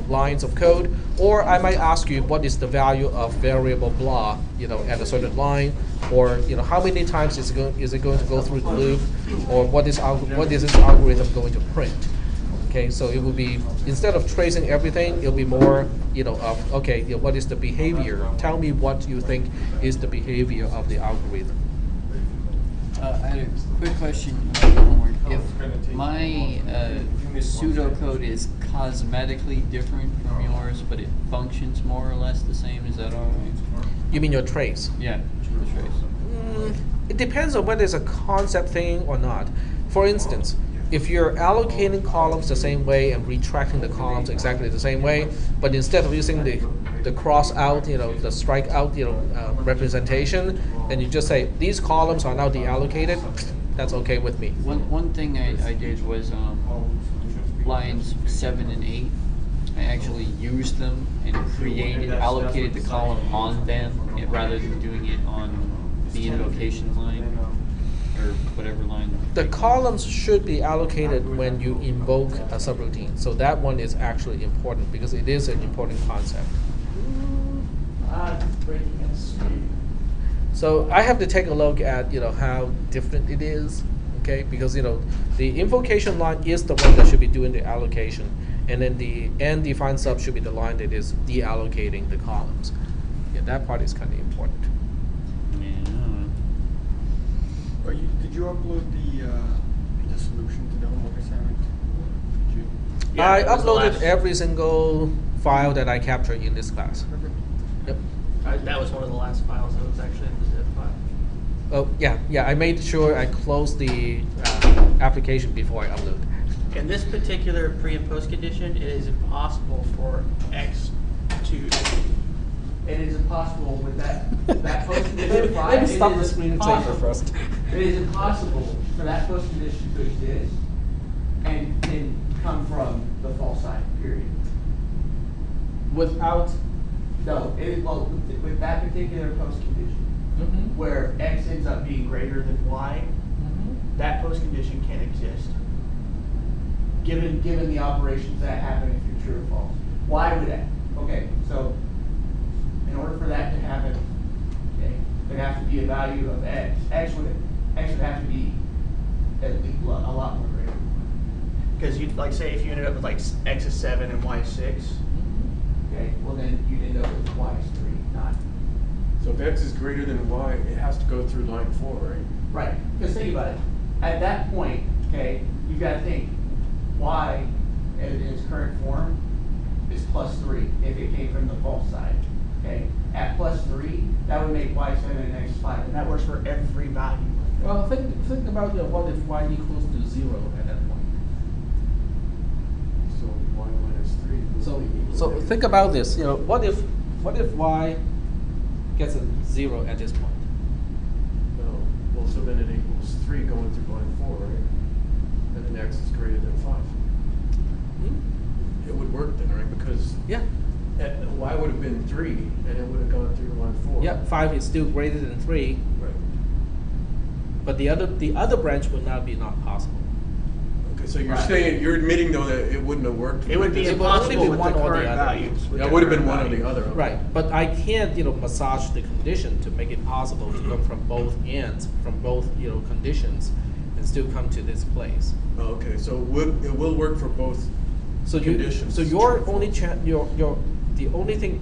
Speaker 4: lines of code, or I might ask you what is the value of variable blah at a certain line, or how many times is it going to go through the loop, or what is this algorithm going to print. Okay, so it will be, instead of tracing everything, it'll be more of okay, what is the behavior? Tell me what you think is the behavior of the algorithm.
Speaker 8: I had a quick question about the homework. If my pseudocode is cosmetically different from yours, but it functions more or less the same, is that all right?
Speaker 4: You mean your trace?
Speaker 8: Yeah, the trace.
Speaker 4: It depends on whether it's a concept thing or not. For instance, if you're allocating columns the same way and retracting the columns exactly the same way, but instead of using the cross out, the strike out, representation, then you just say these columns are now deallocated, that's okay with me.
Speaker 8: One thing I did was lines 7 and 8. I actually used them and allocated the column on them rather than doing it on the invocation line or whatever line.
Speaker 4: The columns should be allocated when you invoke a subroutine. So that one is actually important because it is an important concept. So I have to take a look at how different it is, okay? Because the invocation line is the one that should be doing the allocation, and then the end defined sub should be the line that is deallocating the columns. Yeah, that part is kind of important.
Speaker 6: Did you upload the solution to the homework assignment? Did you?
Speaker 3: Yeah,
Speaker 4: I
Speaker 3: that was the
Speaker 4: uploaded
Speaker 3: last-
Speaker 4: every single file that I captured in this class. Yep.
Speaker 3: That was one of the last files that was actually in the zip file.
Speaker 4: Oh yeah. I made sure I closed the application before I upload.
Speaker 3: In this particular pre and post condition, it is impossible for X to. It is impossible with that post condition file.
Speaker 4: Let me stop
Speaker 3: it
Speaker 4: the
Speaker 3: is
Speaker 4: screen
Speaker 3: impossible-
Speaker 4: saver first.
Speaker 3: It is impossible for that post condition to exist and come from the false side. Period.
Speaker 4: Without.
Speaker 3: No, with that particular post condition, where X ends up being greater than Y, that post condition can't exist. Given the operations that happen if you're true or false. Why would that? Okay, so in order for that to happen, okay, there'd have to be a value of X. X would have to be at least a lot more greater. Because you'd like say if you ended up with like X is 7 and Y is 6, okay, well then you'd end up with Y is 3, not.
Speaker 6: So
Speaker 10: x is greater than y, it has to go through line 4, right?
Speaker 3: Right, because think about it, at that point, okay, you've got to think, y in its current form is +3 if it came from the false side, okay? At +3, that would make y 7 and x 5, and that works for every value.
Speaker 4: Well, think about what if y equals to 0 at that point.
Speaker 10: So y minus 3.
Speaker 4: So think about this. What if y gets a 0 at this point?
Speaker 10: No. Well, so then it equals 3 going through line 4, right? And then x is greater than 5. It would work then, right? Because
Speaker 4: Yeah.
Speaker 10: y would have been 3, and it would have gone through line 4.
Speaker 4: Yeah, 5 is still greater than 3,
Speaker 10: Right.
Speaker 4: but the other branch would not be not possible.
Speaker 10: Okay, so you're
Speaker 3: Right.
Speaker 10: saying, you're admitting though that it wouldn't have worked?
Speaker 3: It would be
Speaker 4: It would only
Speaker 3: impossible
Speaker 4: be
Speaker 3: with
Speaker 4: one
Speaker 3: the
Speaker 4: or the
Speaker 3: current
Speaker 4: other.
Speaker 3: values. with
Speaker 10: Yeah,
Speaker 3: the
Speaker 10: it would have been
Speaker 3: current
Speaker 10: one or the
Speaker 3: values.
Speaker 10: other. Okay.
Speaker 4: Right, but I can't, massage the condition to make it possible to go from both ends, from both, conditions, and still come to this place.
Speaker 10: Oh, okay, so it will work for both conditions.
Speaker 4: So your only the only thing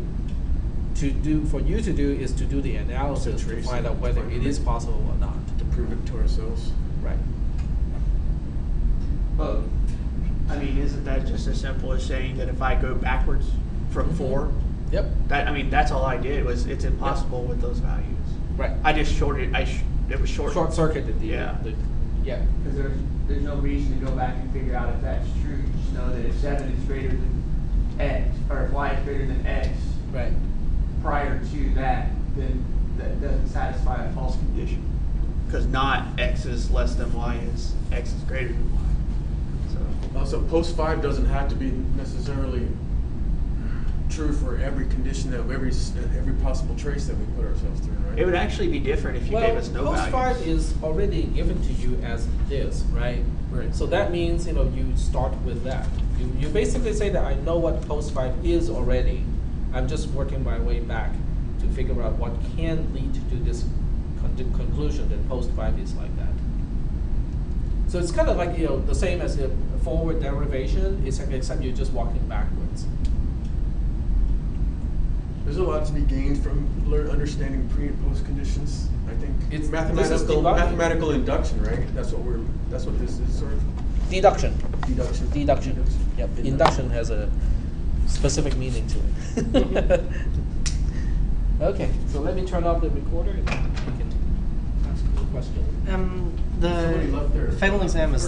Speaker 4: for you to do is to do the analysis to
Speaker 10: trace
Speaker 4: find
Speaker 10: it,
Speaker 4: out whether
Speaker 10: find
Speaker 4: it is
Speaker 10: it.
Speaker 4: possible or not.
Speaker 10: To prove it to ourselves.
Speaker 4: Right.
Speaker 3: But, I mean, isn't that just as simple as saying that if I go backwards from 4,
Speaker 4: Yep.
Speaker 3: that's all I did, was it's impossible with those values.
Speaker 4: Right.
Speaker 3: I just shorted, it was short.
Speaker 4: Short circuited the
Speaker 3: Yeah.
Speaker 4: yeah.
Speaker 3: Because there's no reason to go back and figure out if that's true. You just know that if 7 is greater than x, or if y is greater than x,
Speaker 4: Right.
Speaker 3: prior to that, then that doesn't satisfy a false condition. Because not x is less than y is x is greater than y. So
Speaker 10: Also, post 5 doesn't have to be necessarily true for every condition every possible trace that we put ourselves through, right?
Speaker 3: it would actually be different if you gave us no
Speaker 4: post
Speaker 3: values.
Speaker 4: 5 is already given to you as this, right?
Speaker 10: Right.
Speaker 4: So that means you start with that. You basically say that I know what post 5 is already. I'm just working my way back to figure out what can lead to this conclusion that post 5 is like that. So it's kind of like the same as a forward derivation, except you're just walking backwards.
Speaker 10: There's a lot to be gained from understanding pre and post conditions. I think
Speaker 4: It's-
Speaker 10: it's
Speaker 4: this is debugging.
Speaker 10: mathematical induction, right? That's what this is, sort of.
Speaker 4: Deduction.
Speaker 10: Deduction.
Speaker 4: Deduction. Yep. Induction has a specific meaning to it. Okay, so let me turn off the recorder and we can ask the question.
Speaker 10: Somebody left their-
Speaker 11: the final exam is